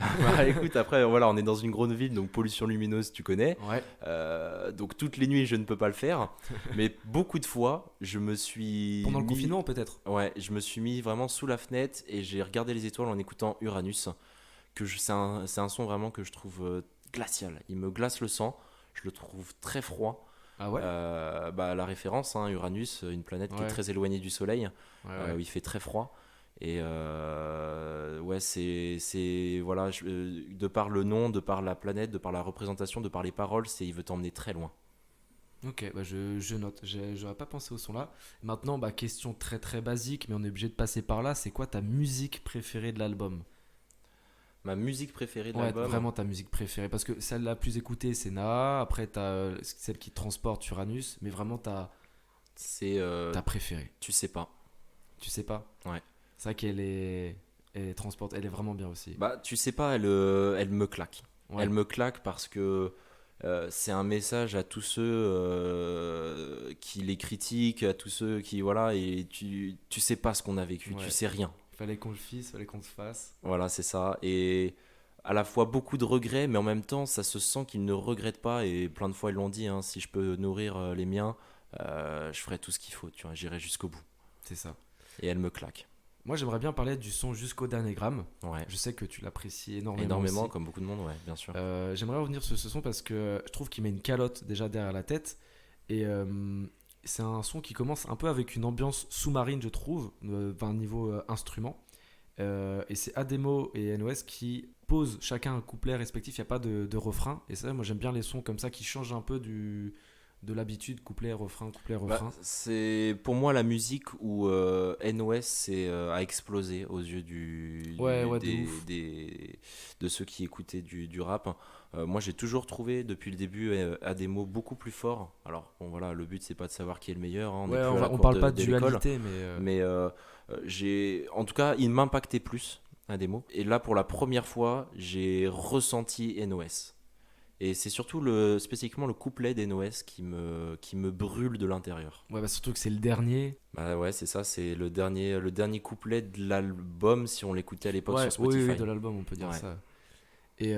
Écoute, après, voilà, on est dans une grande ville, donc pollution lumineuse, tu connais. Ouais. Donc, toutes les nuits, je ne peux pas le faire. Mais beaucoup de fois, je me suis. Pendant le mis- confinement peut-être. Ouais, je me suis mis vraiment sous la fenêtre et j'ai regardé les étoiles en écoutant Uranus. C'est un son vraiment que je trouve glacial. Il me glace le sang. Je le trouve très froid. Ah ouais. La référence, hein, Uranus, une planète qui est Ouais. très éloignée du Soleil, Ouais, ouais. où il fait très froid. Et ouais, voilà, de par le nom, de par la planète, de par la représentation, de par les paroles, il veut t'emmener très loin. Ok, je note. J'aurais pas pensé au son là. Maintenant, question très très basique, mais on est obligé de passer par là. C'est quoi ta musique préférée de l'album? Ma musique préférée de Ouais, l'album. vraiment ta musique préférée. Parce que celle la plus écoutée, c'est Naa. Après, t'as celle qui transporte Uranus. Mais vraiment C'est ta préférée. Tu sais pas. Tu sais pas? Ouais. C'est vrai elle transporte. Elle est vraiment bien aussi. Tu sais pas, elle me claque. Ouais. Elle me claque parce que c'est un message à tous ceux qui les critiquent, à tous ceux qui voilà, et tu sais pas ce qu'on a vécu, Ouais. tu sais rien. Fallait qu'on le fasse, fallait qu'on le fasse. Voilà, c'est ça. Et à la fois beaucoup de regrets, mais en même temps, ça se sent qu'ils ne regrettent pas. Et plein de fois, ils l'ont dit, hein, si je peux nourrir les miens, je ferai tout ce qu'il faut, tu vois, j'irai jusqu'au bout. C'est ça. Et elle me claque. Moi, j'aimerais bien parler du son Jusqu'au dernier gramme. Ouais. Je sais que tu l'apprécies énormément. Énormément, aussi. comme beaucoup de monde, ouais, bien sûr. J'aimerais revenir sur ce son parce que je trouve qu'il met une calotte déjà derrière la tête. Et c'est un son qui commence un peu avec une ambiance sous-marine, je trouve, d'un niveau instrument. Et c'est Ademo et NOS qui posent chacun un couplet respectif, il n'y a pas de refrain. Et ça, moi j'aime bien les sons comme ça qui changent un peu de l'habitude, couplet, refrain, refrain. C'est pour moi la musique où NOS a explosé aux yeux de ceux qui écoutaient du rap. Moi j'ai toujours trouvé depuis le début Ademo beaucoup plus fort. Alors bon voilà, le but c'est pas de savoir qui est le meilleur, hein, on parle pas de dualité, mais en tout cas il m'impactait plus Ademo. Et là pour la première fois j'ai ressenti NOS. Et c'est surtout spécifiquement le couplet d'NOS qui me brûle de l'intérieur. Ouais, bah surtout que c'est le dernier. Bah ouais, c'est ça, c'est le dernier couplet de l'album si on l'écoutait à l'époque sur Spotify. Oui, de l'album, on peut dire ça. Et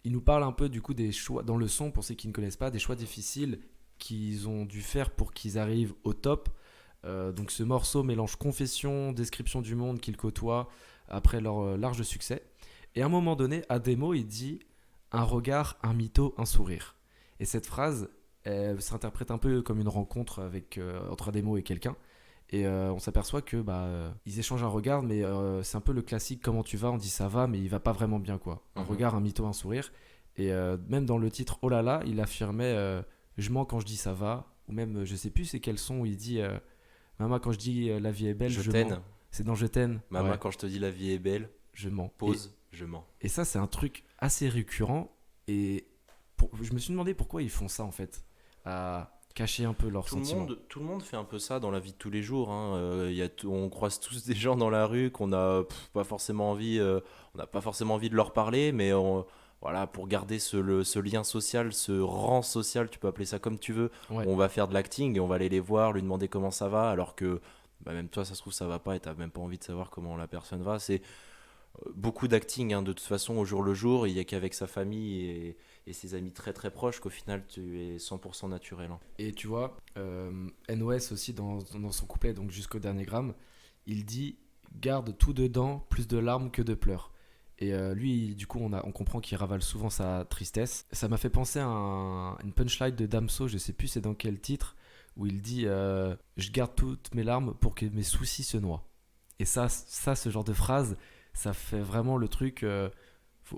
il nous parle un peu du coup des choix, dans le son, pour ceux qui ne connaissent pas, des choix difficiles qu'ils ont dû faire pour qu'ils arrivent au top. Donc ce morceau mélange confession, description du monde qu'ils côtoient après leur large succès. Et à un moment donné, Ademo, il dit... Un regard, un mytho, un sourire. Et cette phrase, elle s'interprète un peu comme une rencontre entre Ademo et quelqu'un. Et on s'aperçoit que ils échangent un regard, mais c'est un peu le classique comment tu vas, on dit ça va, mais il va pas vraiment bien quoi. Un regard, un mytho, un sourire. Et même dans le titre Oh là là, il affirmait je mens quand je dis ça va. Ou même, je sais plus c'est quel son où il dit Maman quand je dis la vie est belle, je mens. C'est dans Je t'aime. Maman quand je te dis la vie est belle, je mens. Pause. Je mens. Et ça, c'est un truc assez récurrent. Et je me suis demandé pourquoi ils font ça, en fait, à cacher un peu leurs sentiments. Tout le monde fait un peu ça dans la vie de tous les jours. Hein. On croise tous des gens dans la rue qu'on n'a pas forcément envie, on n'a pas forcément envie de leur parler, mais voilà, pour garder ce lien social, ce rang social, tu peux appeler ça comme tu veux, on va faire de l'acting et on va aller les voir, lui demander comment ça va, alors que même toi, ça se trouve, ça va pas et tu n'as même pas envie de savoir comment la personne va. C'est beaucoup d'acting de toute façon au jour le jour, il n'y a qu'avec sa famille et ses amis très très proches qu'au final tu es 100% naturel. Et tu vois, NOS aussi dans son couplet, donc Jusqu'au dernier gramme, il dit garde tout dedans, plus de larmes que de pleurs. Et lui, du coup, on comprend qu'il ravale souvent sa tristesse. Ça m'a fait penser à une punchline de Damso, je sais plus c'est dans quel titre, où il dit je garde toutes mes larmes pour que mes soucis se noient. Et ça ce genre de phrase, ça fait vraiment le truc.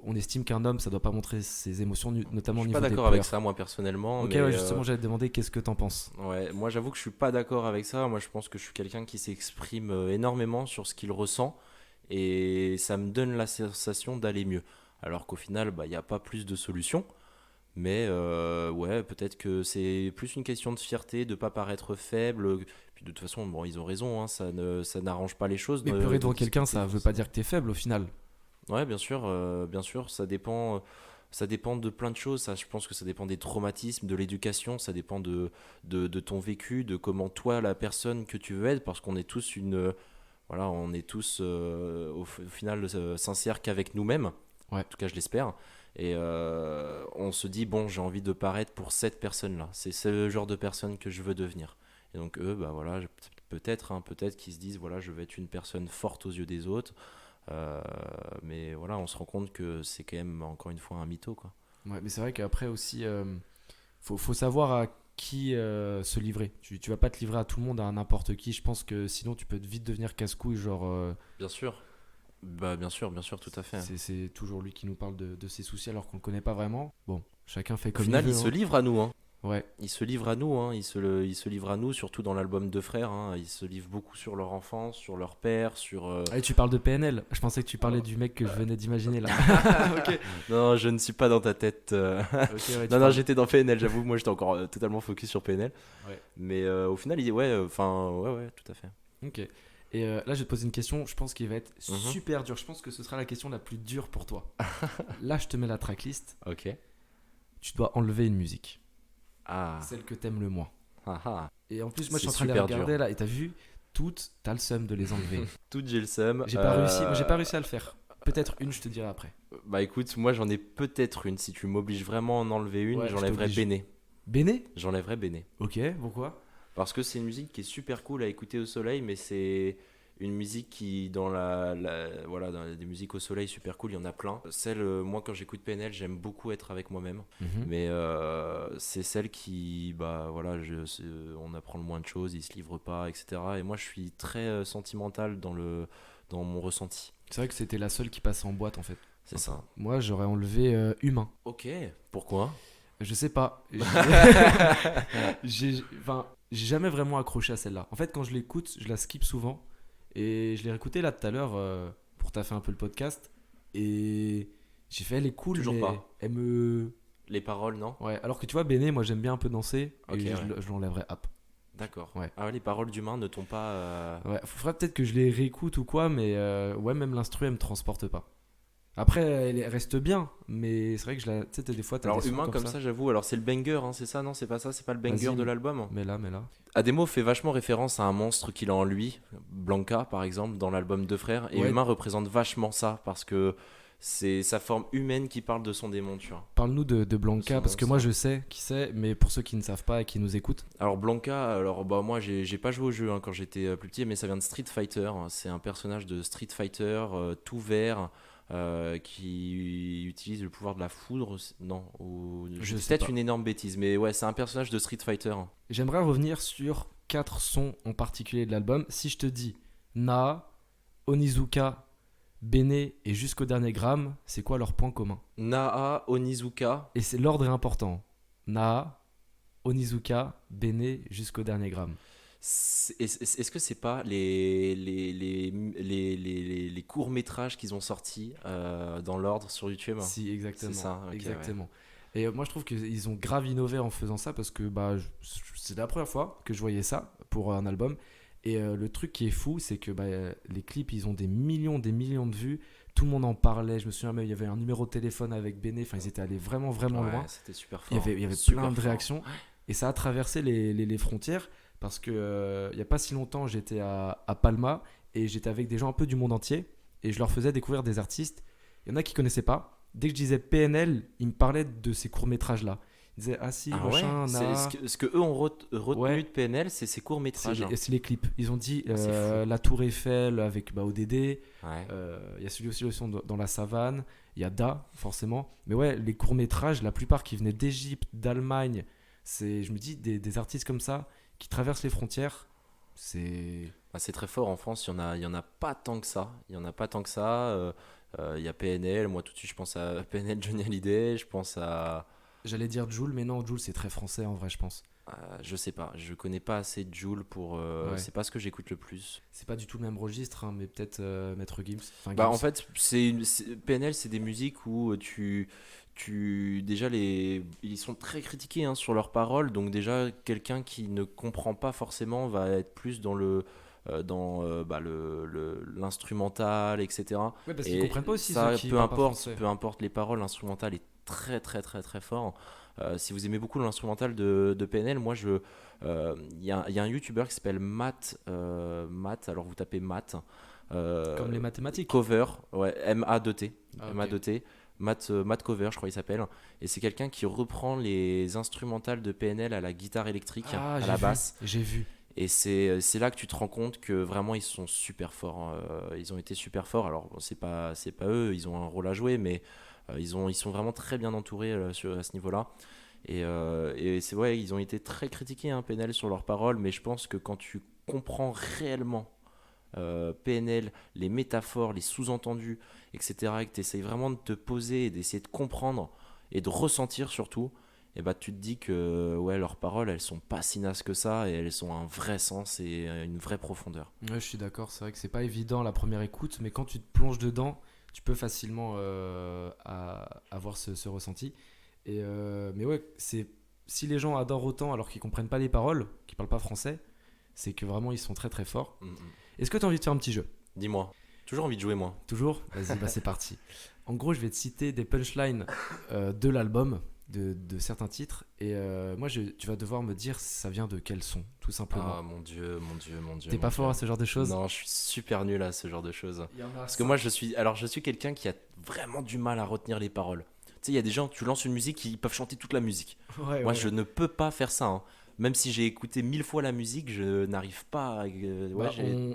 On estime qu'un homme, ça doit pas montrer ses émotions, notamment au niveau des pleurs. Je suis pas d'accord avec ça, moi personnellement. Ok, mais justement, j'allais te demander qu'est-ce que t'en penses. Ouais, moi j'avoue que je suis pas d'accord avec ça. Moi, je pense que je suis quelqu'un qui s'exprime énormément sur ce qu'il ressent, et ça me donne la sensation d'aller mieux. Alors qu'au final, il n'y a pas plus de solutions. Mais ouais, peut-être que c'est plus une question de fierté, de pas paraître faible. Puis de toute façon, bon, ils ont raison, hein, ça n'arrange pas les choses. Mais pleurer devant quelqu'un, ça veut pas dire que t'es faible au final. Ouais, bien sûr, ça dépend de plein de choses. Ça, je pense que ça dépend des traumatismes, de l'éducation, ça dépend de ton vécu, de comment toi, la personne que tu veux être, parce qu'on est tous au final sincères qu'avec nous-mêmes. Ouais. En tout cas, je l'espère. Et on se dit, bon, j'ai envie de paraître pour cette personne-là. C'est ce genre de personne que je veux devenir. Et donc eux, voilà, peut-être qu'ils se disent, voilà, je veux être une personne forte aux yeux des autres. Mais voilà, on se rend compte que c'est quand même, encore une fois, un mytho, quoi. Ouais, mais c'est vrai qu'après aussi, faut savoir à qui se livrer. Tu vas pas te livrer à tout le monde, à n'importe qui. Je pense que sinon, tu peux vite devenir casse-couille, genre... Bien sûr. Bien sûr, tout à fait. C'est toujours lui qui nous parle de ses soucis alors qu'on le connaît pas vraiment. Bon, chacun fait comme il veut. Au final, il se livre à nous. Hein. Ouais. Il se livre à nous. Hein. Il se livre à nous, surtout dans l'album Deux Frères. Hein. Ils se livrent beaucoup sur leur enfance, sur leur père, sur... Ah, tu parles de PNL. Je pensais que tu parlais du mec que je venais d'imaginer là. Okay. Non, je ne suis pas dans ta tête. Okay, ouais, non, j'étais dans PNL, j'avoue. Moi, j'étais encore totalement focus sur PNL. Ouais. Mais au final, ouais, tout à fait. Ok. Et là, je vais te poser une question, je pense qu'il va être super dur. Je pense que ce sera la question la plus dure pour toi. Là, je te mets la tracklist. Ok. Tu dois enlever une musique. Ah. Celle que t'aimes le moins. Et en plus, moi, je suis en C'est train de les regarder dur. là. Et t'as vu, toutes, t'as le seum de les enlever. Toutes, j'ai le seum. J'ai pas réussi à le faire. Peut-être une, je te dirai après. Bah écoute, moi, j'en ai peut-être une. Si tu m'obliges vraiment à en enlever une, j'enlèverais Béné. Béné ? J'enlèverais Béné. Ok, pourquoi ? Parce que c'est une musique qui est super cool à écouter au soleil, mais c'est une musique qui, voilà, dans des musiques au soleil super cool, il y en a plein. Moi, quand j'écoute PNL, j'aime beaucoup être avec moi-même. Mais c'est celle qui, bah voilà, on apprend le moins de choses, il se livre pas, etc. Et moi, je suis très sentimental dans mon ressenti. C'est vrai que c'était la seule qui passait en boîte en fait. C'est ça. Moi, j'aurais enlevé humain. Ok, pourquoi? Je sais pas. J'ai jamais vraiment accroché à celle-là. En fait, quand je l'écoute, je la skip souvent. Et je l'ai réécouté là tout à l'heure pour taffer un peu le podcast. Et j'ai fait, elle est cool, Toujours mais pas. elle me... Les paroles, non? Ouais, alors que tu vois, Béné, moi j'aime bien un peu danser. Ok, et ouais. je l'enlèverais hop. D'accord. Ouais. Ah ouais, les paroles d'humain ne t'ont pas... Ouais, faudrait peut-être que je les réécoute ou quoi, mais ouais, même l'instru, elle me transporte pas. Après, elle reste bien, mais c'est vrai que tu sais, des fois, t'as Alors des sons humain comme ça, j'avoue, alors c'est le banger, hein, c'est ça, non? C'est pas ça, c'est pas le banger Vas-y, de l'album? Mais là. Ademo fait vachement référence à un monstre qu'il a en lui, Blanca par exemple, dans l'album Deux Frères, et Ouais. Humain représente vachement ça, parce que c'est sa forme humaine qui parle de son démon, tu vois. Parle-nous de Blanca, Son parce que monstre. moi je sais qui c'est, mais pour ceux qui ne savent pas et qui nous écoutent, Alors Blanca, bah moi j'ai pas joué au jeu quand j'étais plus petit, mais ça vient de Street Fighter, c'est un personnage de Street Fighter tout vert, qui utilise le pouvoir de la foudre, non, Je sais peut-être pas. une énorme bêtise, mais ouais, c'est un personnage de Street Fighter. j'aimerais revenir sur 4 sons en particulier de l'album. Si je te dis Na, Onizuka, Bene et Jusqu'au dernier gramme, c'est quoi leur point commun? Naa, Onizuka, Et l'ordre est important. Na, Onizuka, Bene, Jusqu'au dernier gramme. est-ce que c'est pas les courts-métrages qu'ils ont sortis dans l'ordre sur YouTube? Si, exactement. C'est ça, ok, exactement. Et moi, je trouve qu'ils ont grave innové en faisant ça parce que c'est la première fois que je voyais ça pour un album. Et le truc qui est fou, c'est que les clips, ils ont des millions de vues. Tout le monde en parlait. Je me souviens même, il y avait un numéro de téléphone avec Béné. Enfin, ils étaient allés vraiment Ouais, loin. c'était super Il y fort. avait Super plein de fort. réactions. Et ça a traversé les frontières parce que il n'y a pas si longtemps, j'étais à Palma et j'étais avec des gens un peu du monde entier. Et je leur faisais découvrir des artistes. Il y en a qui connaissaient pas. Dès que je disais PNL, ils me parlaient de ces courts-métrages-là. Ils disaient, ah si, Ah machin, ouais, na. ce que eux ont retenu Ouais. de PNL, c'est ces courts-métrages. C'est les clips. Ils ont dit C'est fou. la Tour Eiffel avec ODD. Ouais. Il y a celui aussi le son dans la savane. Il y a Da, forcément. Mais ouais, les courts-métrages, la plupart qui venaient d'Égypte, d'Allemagne, je me dis, des artistes comme ça qui traversent les frontières, c'est. Ah, c'est très fort en France, il y en a pas tant que ça. Il y en a pas tant que ça. Il y a PNL, moi tout de suite je pense à PNL Johnny Hallyday, je pense à... J'allais dire Jul, mais non, Jul c'est très français en vrai, je pense. je sais pas, je connais pas assez de Jul pour... Ouais. C'est pas ce que j'écoute le plus. C'est pas du tout le même registre, hein, mais peut-être Maître Gims. Enfin, Bah Gims. en fait, PNL c'est des musiques où déjà ils sont très critiqués hein, sur leurs paroles, donc déjà quelqu'un qui ne comprend pas forcément va être plus dans l'instrumental, etc. Ouais, parce Et qu'ils comprennent pas aussi ça, ceux qui parlent pas français. peu importe les paroles, l'instrumental est très très très très fort. Si vous aimez beaucoup l'instrumental de PNL, moi il y a un YouTuber qui s'appelle Matt, alors vous tapez Matt. Comme les mathématiques. Cover, ouais, M-A-2-T. Ah, ok. M-A-2-T. Matt Cover, je crois qu'il s'appelle. Et c'est quelqu'un qui reprend les instrumentales de PNL à la guitare électrique, Ah, à j'ai la vu, basse. J'ai vu. Et c'est là que tu te rends compte que vraiment ils sont super forts. Ils ont été super forts. Alors bon, c'est pas eux, ils ont un rôle à jouer, mais ils sont vraiment très bien entourés à ce niveau-là. Et c'est vrai, ils ont été très critiqués, hein, PNL, sur leurs paroles, mais je pense que quand tu comprends réellement PNL, les métaphores, les sous-entendus, etc., et que tu essayes vraiment de te poser et d'essayer de comprendre et de ressentir surtout, et bah tu te dis que ouais, leurs paroles elles sont pas si nazes que ça et elles ont un vrai sens et une vraie profondeur. Ouais, je suis d'accord, c'est vrai que c'est pas évident la première écoute, mais quand tu te plonges dedans, tu peux facilement avoir ce ressenti. Mais ouais, si les gens adorent autant alors qu'ils comprennent pas les paroles, qu'ils parlent pas français, c'est que vraiment ils sont très très forts. Est-ce que tu as envie de faire un petit jeu? Dis-moi, toujours envie de jouer moi. Toujours? Vas-y, c'est parti. En gros, je vais te citer des punchlines de l'album, de certains titres, et tu vas devoir me dire ça vient de quel son, tout simplement. Ah mon dieu. T'es pas fort à ce genre de choses? Non, je suis super nul à ce genre de choses. Il y en a Parce que moi je suis quelqu'un qui a vraiment du mal à retenir les paroles. Tu sais, il y a des gens, tu lances une musique, ils peuvent chanter toute la musique. Ouais, Moi ouais. je ne peux pas faire ça, hein. Même si j'ai écouté 1000 fois la musique, je n'arrive pas à... Bah,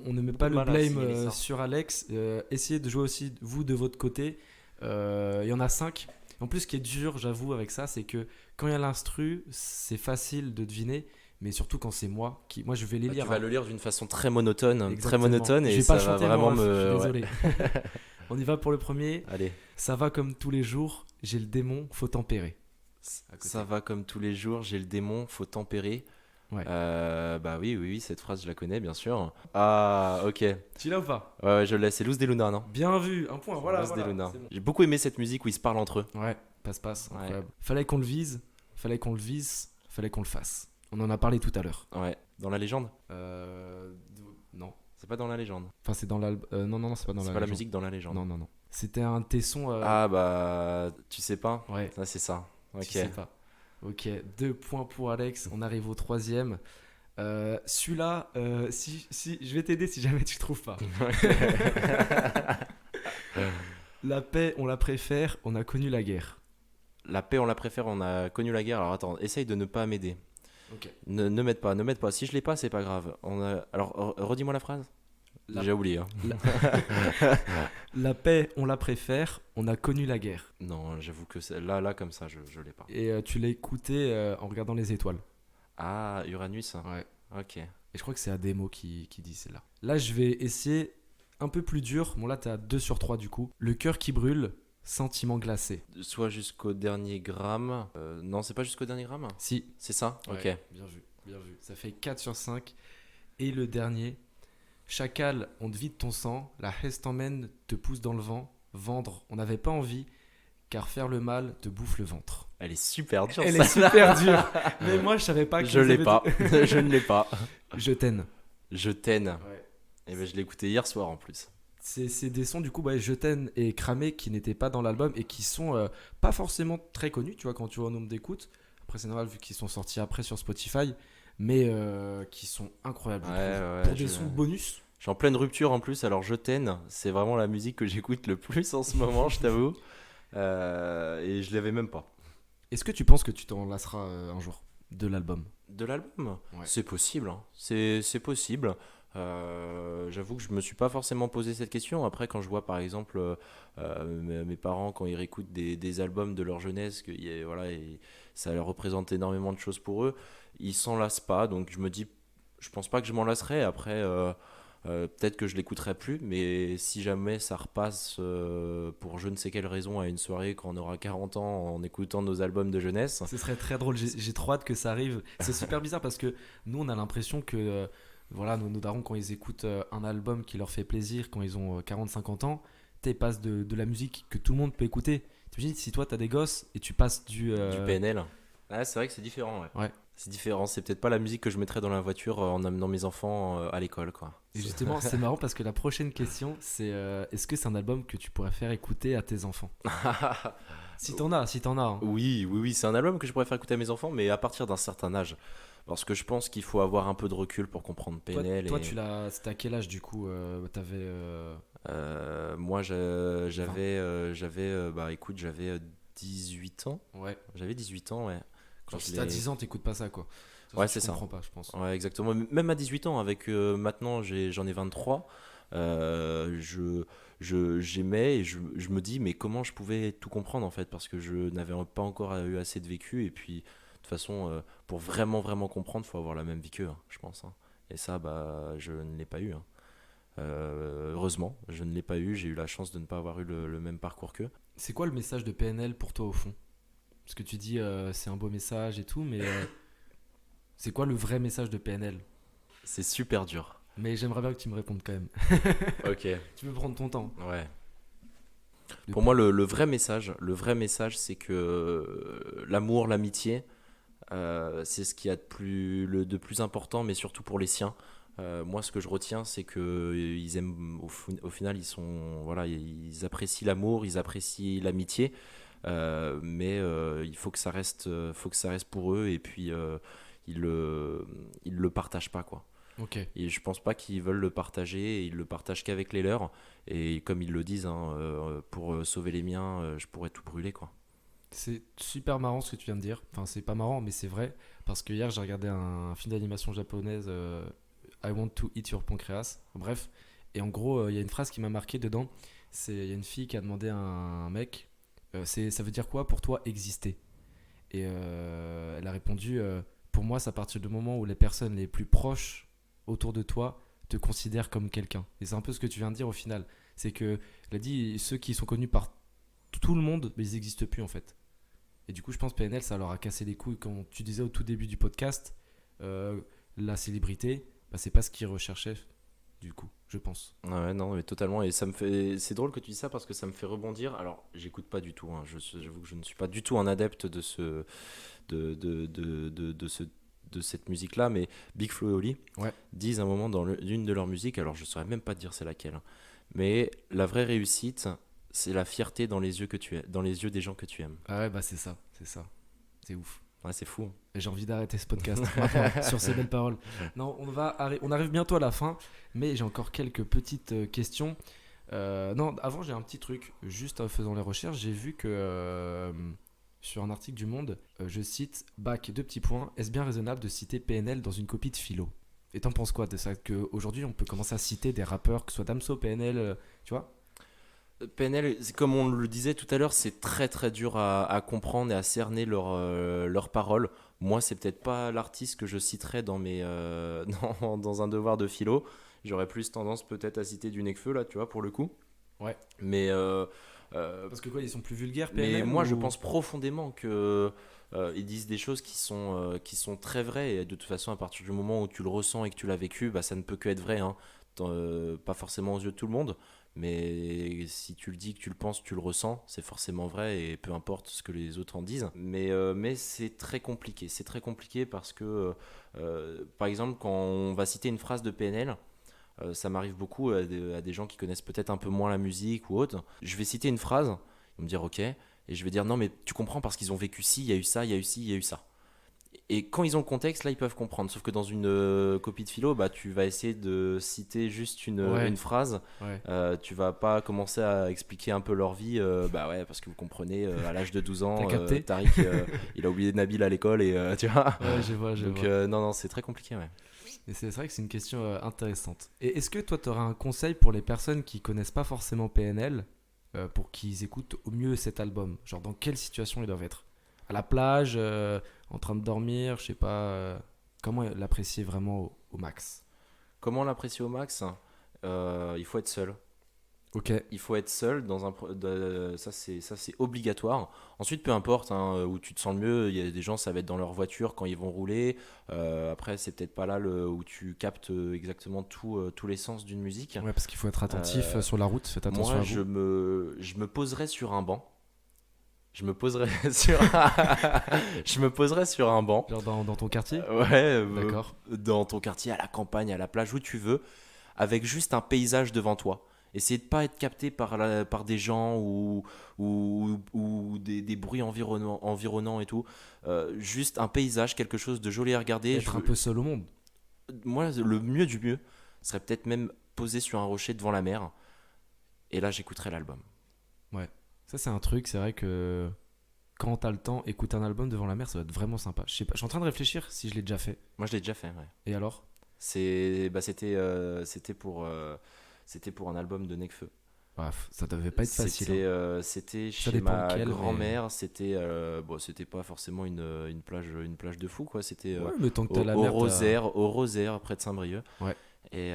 on ne met pas le mal à blame assimiler ça. sur Alex. Essayez de jouer aussi, vous, de votre côté. Il y en a 5. En plus, ce qui est dur, j'avoue, avec ça, c'est que quand il y a l'instru, c'est facile de deviner. Mais surtout quand c'est moi qui. Moi, je vais les lire. Tu vas le lire d'une façon très monotone, Exactement. Je et vais ça pas va chanter vraiment mon ref, me... je suis ouais. désolé. On y va pour le premier. Allez, Ça va comme tous les jours, j'ai le démon, faut tempérer. À côté. ça va comme tous les jours, j'ai le démon, faut tempérer. Ouais. Bah oui, cette phrase je la connais bien sûr. Ah, ok. Tu l'as ou pas? Ouais, je l'ai, c'est Luz de Luna, non? Bien vu, un point, voilà. Luz de Luna. c'est bon. J'ai beaucoup aimé cette musique où ils se parlent entre eux. Ouais, passe, Ouais. incroyable. Fallait qu'on le vise, fallait qu'on le fasse. On en a parlé tout à l'heure. Ouais, dans la légende? Non. C'est pas dans la légende. Enfin, c'est dans l'album. Non, c'est pas dans C'est la pas la légende. musique dans la légende. Non. C'était un tesson. Ah bah, tu sais pas? Ouais, Ah, c'est ça. Ok. tu sais pas. Ok, 2 points pour Alex. On arrive au troisième. Celui-là, si, je vais t'aider si jamais tu trouves pas. La paix, on la préfère, on a connu la guerre. La paix, on la préfère, on a connu la guerre. Alors attends, essaye de ne pas m'aider. Ok. Ne m'aide pas. Si je l'ai pas, c'est pas grave. Alors, redis-moi la phrase. La- J'ai oublié. Hein. La paix, on la préfère, on a connu la guerre. Non, j'avoue que là, comme ça, je l'ai pas. Et tu l'as écouté en regardant les étoiles. Ah, Uranus. Ouais. Ok. Et je crois que c'est Ademo qui dit celle-là. Là, je vais essayer un peu plus dur. Bon, là, t'as 2 sur 3 du coup. Le cœur qui brûle, sentiment glacé. Soit jusqu'au dernier gramme. Non, c'est pas jusqu'au dernier gramme. Si. C'est ça. Ouais, Ok. Bien vu. Ça fait 4 sur 5. Et le dernier. Chacal, on te vide ton sang. La hesse t'emmène, te pousse dans le vent. Vendre, on n'avait pas envie. Car faire le mal te bouffe le ventre. Elle est super dure. Elle ça. est super dure. Mais moi, je savais pas que Je l'ai pas. Je ne l'ai pas. Je t'aime. Je t'aime. Ouais. Et ben je l'ai écouté hier soir en plus. C'est des sons du coup, Je t'aime et Cramé qui n'étaient pas dans l'album et qui sont pas forcément très connus, tu vois, quand tu vois au nombre d'écoutes. Après, c'est normal vu qu'ils sont sortis après sur Spotify, mais qui sont incroyables. je trouve. Pour des sons bonus. Je suis en pleine rupture en plus, alors Je t'aime, c'est vraiment la musique que j'écoute le plus en ce moment, je t'avoue. Et je l'avais même pas. Est-ce que tu penses que tu t'en lasseras un jour de l'album? De l'album? Ouais. C'est possible, hein. C'est possible. J'avoue que je me suis pas forcément posé cette question. Après, quand je vois par exemple mes parents, quand ils réécoutent des albums de leur jeunesse, voilà, et ça leur représente énormément de choses pour eux, ils s'en lassent pas. Donc je me dis, je pense pas que je m'en lasserai. Après, peut-être que je l'écouterai plus, mais si jamais ça repasse pour je ne sais quelle raison à une soirée quand on aura 40 ans en écoutant nos albums de jeunesse. Ce serait très drôle, j'ai trop hâte que ça arrive. C'est super bizarre parce que nous, on a l'impression que voilà, nos darons, quand ils écoutent un album qui leur fait plaisir, quand ils ont 40-50 ans, ils passent de la musique que tout le monde peut écouter. T'imagines si toi, t'as des gosses et tu passes du PNL. Ah, c'est vrai que c'est différent, ouais. Ouais. C'est différent, c'est peut-être pas la musique que je mettrais dans la voiture en amenant mes enfants à l'école, quoi. Et justement, c'est marrant parce que la prochaine question, c'est est-ce que c'est un album que tu pourrais faire écouter à tes enfants? Si t'en as, hein. Oui, c'est un album que je pourrais faire écouter à mes enfants, mais à partir d'un certain âge. Parce que je pense qu'il faut avoir un peu de recul pour comprendre PNL. Toi, c'était à quel âge du coup? T'avais. Moi, écoute, j'avais 18 ans. Ouais. J'avais 18 ans, ouais. Genre, si t'as 10 ans, t'écoutes pas ça, quoi. Ouais, Tu c'est ça. comprends pas, je pense. Ouais, exactement. Même à 18 ans, avec maintenant j'en ai 23, j'aimais et je me dis, mais comment je pouvais tout comprendre en fait, parce que je n'avais pas encore eu assez de vécu. Et puis, de toute façon, pour vraiment, vraiment comprendre, il faut avoir la même vie qu'eux, hein, je pense. Hein. Et ça, je ne l'ai pas eu. Hein. Heureusement, je ne l'ai pas eu. J'ai eu la chance de ne pas avoir eu le même parcours qu'eux. C'est quoi le message de PNL pour toi au fond? Parce que tu dis c'est un beau message et tout, mais c'est quoi le vrai message de PNL? C'est super dur. Mais j'aimerais bien que tu me répondes quand même. Ok. Tu peux prendre ton temps. Ouais. Pour moi, le vrai message, c'est que l'amour, l'amitié, c'est ce qu'il y a de plus important, mais surtout pour les siens. Moi, ce que je retiens, c'est que ils aiment, au final, ils apprécient l'amour, ils apprécient l'amitié, mais il faut que ça reste pour eux, et puis ils le partagent pas, quoi. Ok. Et je pense pas qu'ils veulent le partager, et ils le partagent qu'avec les leurs. Et comme ils le disent, hein, pour sauver les miens, je pourrais tout brûler, quoi. C'est super marrant ce que tu viens de dire. Enfin, c'est pas marrant, mais c'est vrai. Parce que hier, j'ai regardé un film d'animation japonaise, I Want to Eat Your Pancreas. Bref. Et en gros, il y a une phrase qui m'a marqué dedans. Il y a une fille qui a demandé à un mec, ça veut dire quoi pour toi exister? Et elle a répondu, pour moi, c'est à partir du moment où les personnes les plus proches autour de toi te considèrent comme quelqu'un. Et c'est un peu ce que tu viens de dire au final. C'est que, elle a dit, ceux qui sont connus par tout le monde, mais ils n'existent plus en fait. Et du coup, je pense que PNL, ça leur a cassé les couilles. Comme tu disais au tout début du podcast, la célébrité, bah, c'est pas ce qu'ils recherchaient, du coup, je pense. Ouais, non, mais totalement. Et ça me fait. C'est drôle que tu dis ça parce que ça me fait rebondir. Alors, j'écoute pas du tout. Hein. J'avoue que je ne suis pas du tout un adepte de cette musique-là. Mais Big Flo et Oli Ouais. disent à un moment dans l'une de leurs musiques, alors je saurais même pas te dire c'est laquelle, hein, mais la vraie réussite, c'est la fierté dans les yeux dans les yeux des gens que tu aimes. Ah ouais, bah c'est ça, c'est ça. C'est ouf. Ouais, c'est fou. Et j'ai envie d'arrêter ce podcast maintenant, sur ces belles paroles. Non, on arrive bientôt à la fin, mais j'ai encore quelques petites questions. Non, avant j'ai un petit truc. Juste en faisant les recherches, j'ai vu que sur un article du Monde, je cite bac 2 petits points. Est-ce bien raisonnable de citer PNL dans une copie de philo? Et t'en penses quoi de ça? Qu'aujourd'hui on peut commencer à citer des rappeurs, que ce soit Damso, PNL, tu vois? PNL, comme on le disait tout à l'heure, c'est très très dur à comprendre et à cerner leurs paroles. Moi, c'est peut-être pas l'artiste que je citerais dans un devoir de philo. J'aurais plus tendance peut-être à citer du Nekfeu, là, tu vois, pour le coup. Ouais. Mais, Parce que quoi, ils sont plus vulgaires, mais PNL moi, je ou- pense profondément que ils disent des choses qui sont très vraies. Et de toute façon, à partir du moment où tu le ressens et que tu l'as vécu, bah, ça ne peut que être vrai, hein. Pas forcément aux yeux de tout le monde. Mais si tu le dis, que tu le penses, tu le ressens, c'est forcément vrai et peu importe ce que les autres en disent. Mais c'est très compliqué. C'est très compliqué parce que, par exemple, quand on va citer une phrase de PNL, ça m'arrive beaucoup à des gens qui connaissent peut-être un peu moins la musique ou autre. Je vais citer une phrase, ils vont me dire ok, et je vais dire non, mais tu comprends parce qu'ils ont vécu ci, il y a eu ça, il y a eu ci, il y a eu ça. Et quand ils ont le contexte, là, ils peuvent comprendre. Sauf que dans une copie de philo, bah, tu vas essayer de citer juste Ouais. une phrase. Ouais. Tu vas pas commencer à expliquer un peu leur vie. Bah ouais, parce que vous comprenez, à l'âge de 12 ans, T'as capté Tariq, il a oublié Nabil à l'école et tu vois. Ouais, je vois, je Donc vois. non, c'est très compliqué, ouais. Et c'est vrai que c'est une question intéressante. Et est-ce que toi, tu aurais un conseil pour les personnes qui connaissent pas forcément PNL pour qu'ils écoutent au mieux cet album? Genre, dans quelle situation ils doivent être? À la plage, en train de dormir, je sais pas. Comment l'apprécier vraiment au max? Comment l'apprécier au max? Il faut être seul. Ok. Il faut être seul ça c'est obligatoire. Ensuite, peu importe hein, où tu te sens le mieux, il y a des gens ça va être dans leur voiture quand ils vont rouler. Après c'est peut-être pas là où tu captes exactement tous les sens d'une musique. Ouais, parce qu'il faut être attentif Euh, sur la route. Faites attention Moi à vous. je me poserais sur un banc. Je me poserais sur je me poserais sur un banc. Genre dans ton quartier? Ouais, D'accord. dans ton quartier, à la campagne, à la plage, où tu veux, avec juste un paysage devant toi. Essayer de pas être capté par des gens ou des bruits environnants et tout. Juste un paysage, quelque chose de joli à regarder. Être un peu seul au monde. Moi, le mieux du mieux serait peut-être même posé sur un rocher devant la mer. Et là, j'écouterais l'album. Ouais. Ça, c'est un truc, c'est vrai que quand t'as le temps, écouter un album devant la mer, ça va être vraiment sympa. Je sais pas, je suis en train de réfléchir si je l'ai déjà fait. Moi, je l'ai déjà fait, ouais. Et alors? C'était pour un album de Nekfeu. Bref, ça devait pas être facile. Hein. C'était Ça chez dépend ma lequel, mais- grand-mère. C'était pas forcément une plage de fou quoi. C'était Ouais, mais tant que t'as la au mer, Rosaire près de Saint-Brieuc. Ouais. Et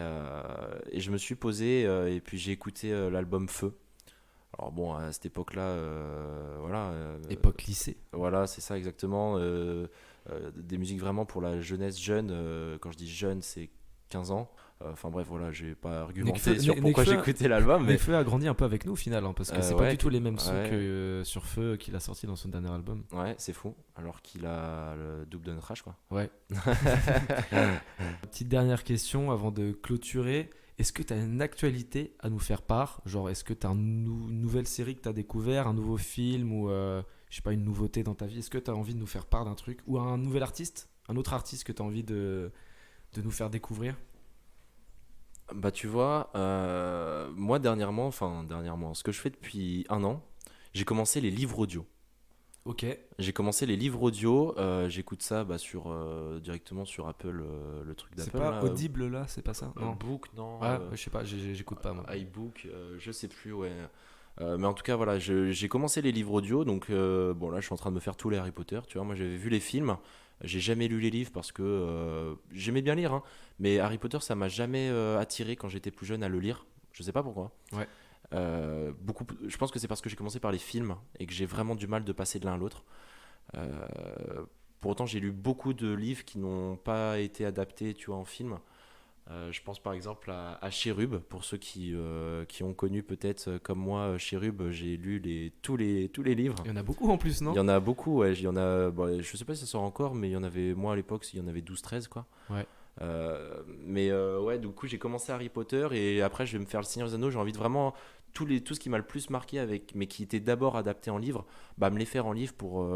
je me suis posé et puis j'ai écouté l'album Feu. Alors bon, à cette époque-là, voilà. époque lycée. Voilà, c'est ça exactement. Des musiques vraiment pour la jeunesse jeune. Quand je dis jeune, c'est 15 ans. Enfin bref, voilà, j'ai pas argumenté Nekfeu- sur pourquoi Nekfeu- j'écoutais l'album, mais Nekfeu a grandi un peu avec nous au final, hein, parce que c'est pas ouais, du tout les mêmes sons ouais. que sur Feu qu'il a sorti dans son dernier album. ouais, c'est fou. Alors qu'il a le double de notre âge, quoi. Ouais. Petite dernière question avant de clôturer. Est-ce que tu as une actualité à nous faire part? Genre, est-ce que tu as une nouvelle série que tu as découvert, un nouveau film ou je sais pas, une nouveauté dans ta vie? Est-ce que tu as envie de nous faire part d'un truc ou un nouvel artiste? Un autre artiste que tu as envie de nous faire découvrir? Bah tu vois, moi dernièrement, ce que je fais depuis un an, j'ai commencé les livres audio. Ok. J'ai commencé les livres audio. J'écoute ça directement sur Apple, le truc d'Apple. C'est pas là, Audible là, c'est pas ça? Non. Book, non. Ah, je sais pas, j'écoute pas moi. iBook, je sais plus, ouais. Mais en tout cas, voilà, j'ai commencé les livres audio. Donc, bon, là, je suis en train de me faire tous les Harry Potter. Tu vois, moi, j'avais vu les films. J'ai jamais lu les livres parce que j'aimais bien lire, hein, mais Harry Potter, ça m'a jamais attiré quand j'étais plus jeune à le lire. Je sais pas pourquoi. Ouais. Je pense que c'est parce que j'ai commencé par les films et que j'ai vraiment du mal de passer de l'un à l'autre. Euh, pour autant, j'ai lu beaucoup de livres qui n'ont pas été adaptés, tu vois, en film. Je pense par exemple à Cherub, pour ceux qui ont connu peut-être comme moi Cherub, j'ai lu tous les livres. Il y en a beaucoup en plus, non? Il y en a beaucoup, ouais. Je sais pas si ça sort encore, mais il y en avait, moi à l'époque, il y en avait 12-13, quoi. Ouais. Ouais, du coup, j'ai commencé Harry Potter et après, je vais me faire Le Seigneur des Anneaux. J'ai envie de vraiment tout ce qui m'a le plus marqué, mais qui était d'abord adapté en livre, me les faire en livre pour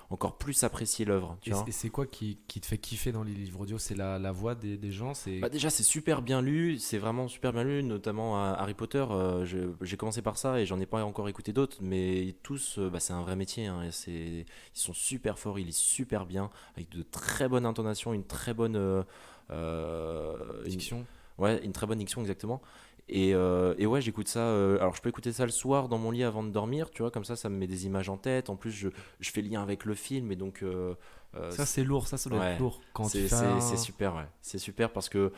encore plus apprécier l'œuvre. Et c'est quoi qui te fait kiffer dans les livres audio? C'est la voix des gens? Déjà, c'est super bien lu, c'est vraiment super bien lu, notamment à Harry Potter. J'ai commencé par ça et j'en ai pas encore écouté d'autres, mais tous, c'est un vrai métier, hein, ils sont super forts, ils lisent super bien, avec de très bonnes intonations, une très bonne Diction. Ouais, une très bonne diction, exactement. Et ouais, j'écoute ça. Alors, je peux écouter ça le soir dans mon lit avant de dormir, tu vois, comme ça me met des images en tête. En plus, je fais lien avec le film, et donc. Ça, c'est lourd, ça doit être lourd. Quand tu fais c'est super, ouais. C'est super parce que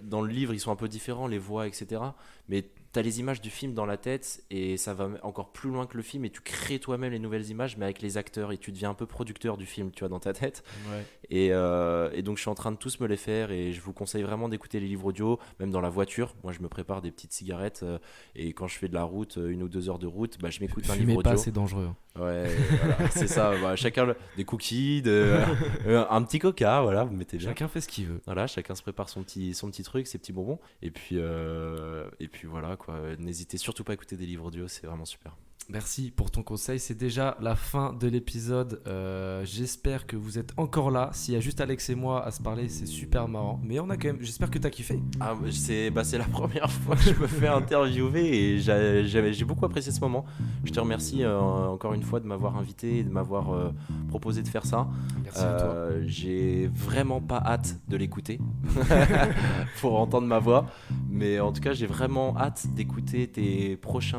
dans le livre, ils sont un peu différents, les voix, etc. Mais tu as les images du film dans la tête et ça va encore plus loin que le film et tu crées toi-même les nouvelles images, mais avec les acteurs et tu deviens un peu producteur du film, tu vois, dans ta tête. Ouais. Et donc, je suis en train de tous me les faire et je vous conseille vraiment d'écouter les livres audio, même dans la voiture. Moi, je me prépare des petites cigarettes et quand je fais de la route, 1 ou 2 heures de route, je m'écoute un livre audio. Fumez pas, c'est dangereux. Ouais, voilà, c'est ça. Chacun des cookies, un petit coca, voilà, vous mettez bien. Chacun fait ce qu'il veut. Voilà, chacun se prépare son petit truc, ses petits bonbons. Et puis voilà, quoi. N'hésitez surtout pas à écouter des livres audio, c'est vraiment super. Merci pour ton conseil. C'est déjà la fin de l'épisode. J'espère que vous êtes encore là. S'il y a juste Alex et moi à se parler, c'est super marrant. Mais on a quand même. J'espère que t'as kiffé. Ah, c'est la première fois que je me fais interviewer et j'ai beaucoup apprécié ce moment. Je te remercie encore une fois de m'avoir invité et de m'avoir proposé de faire ça. Merci à toi. J'ai vraiment pas hâte de l'écouter pour entendre ma voix. Mais en tout cas, j'ai vraiment hâte d'écouter tes prochaines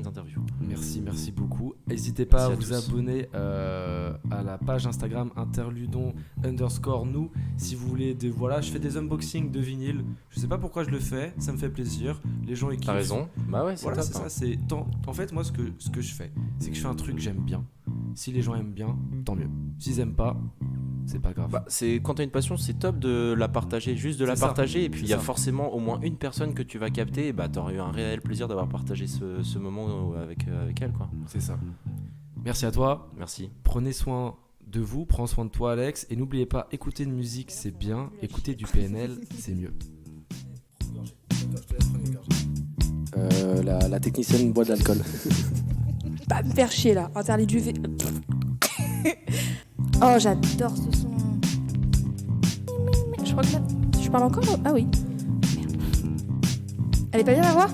interviews. Merci beaucoup. N'hésitez pas Merci à à vous tous. abonner à la page Instagram interludon_nous si vous voulez je fais des unboxings de vinyle. Je sais pas pourquoi je le fais, ça me fait plaisir. Les gens ils kiffent. T'as raison. Bah ouais, c'est Voilà, top, c'est hein. ça. En fait, moi, ce que je fais, c'est que je fais un truc que j'aime bien. Si les gens aiment bien, tant mieux. S'ils aiment pas, c'est pas grave. C'est quand t'as une passion, c'est top de la partager, juste de la C'est ça. partager. Et puis il y a ça. forcément au moins une personne que tu vas capter. Et t'auras eu un réel plaisir d'avoir partagé ce moment avec elle, quoi. C'est ça. Merci à toi. Merci. Prenez soin de vous, prends soin de toi, Alex. Et n'oubliez pas, écouter de musique, c'est bien. Écouter du PNL, c'est mieux. La technicienne boit de l'alcool. Pas me faire chier là, interdit du Oh, j'adore ce son. Je crois que là, je parle encore. Ah oui. Merde. Elle est pas bien la voix?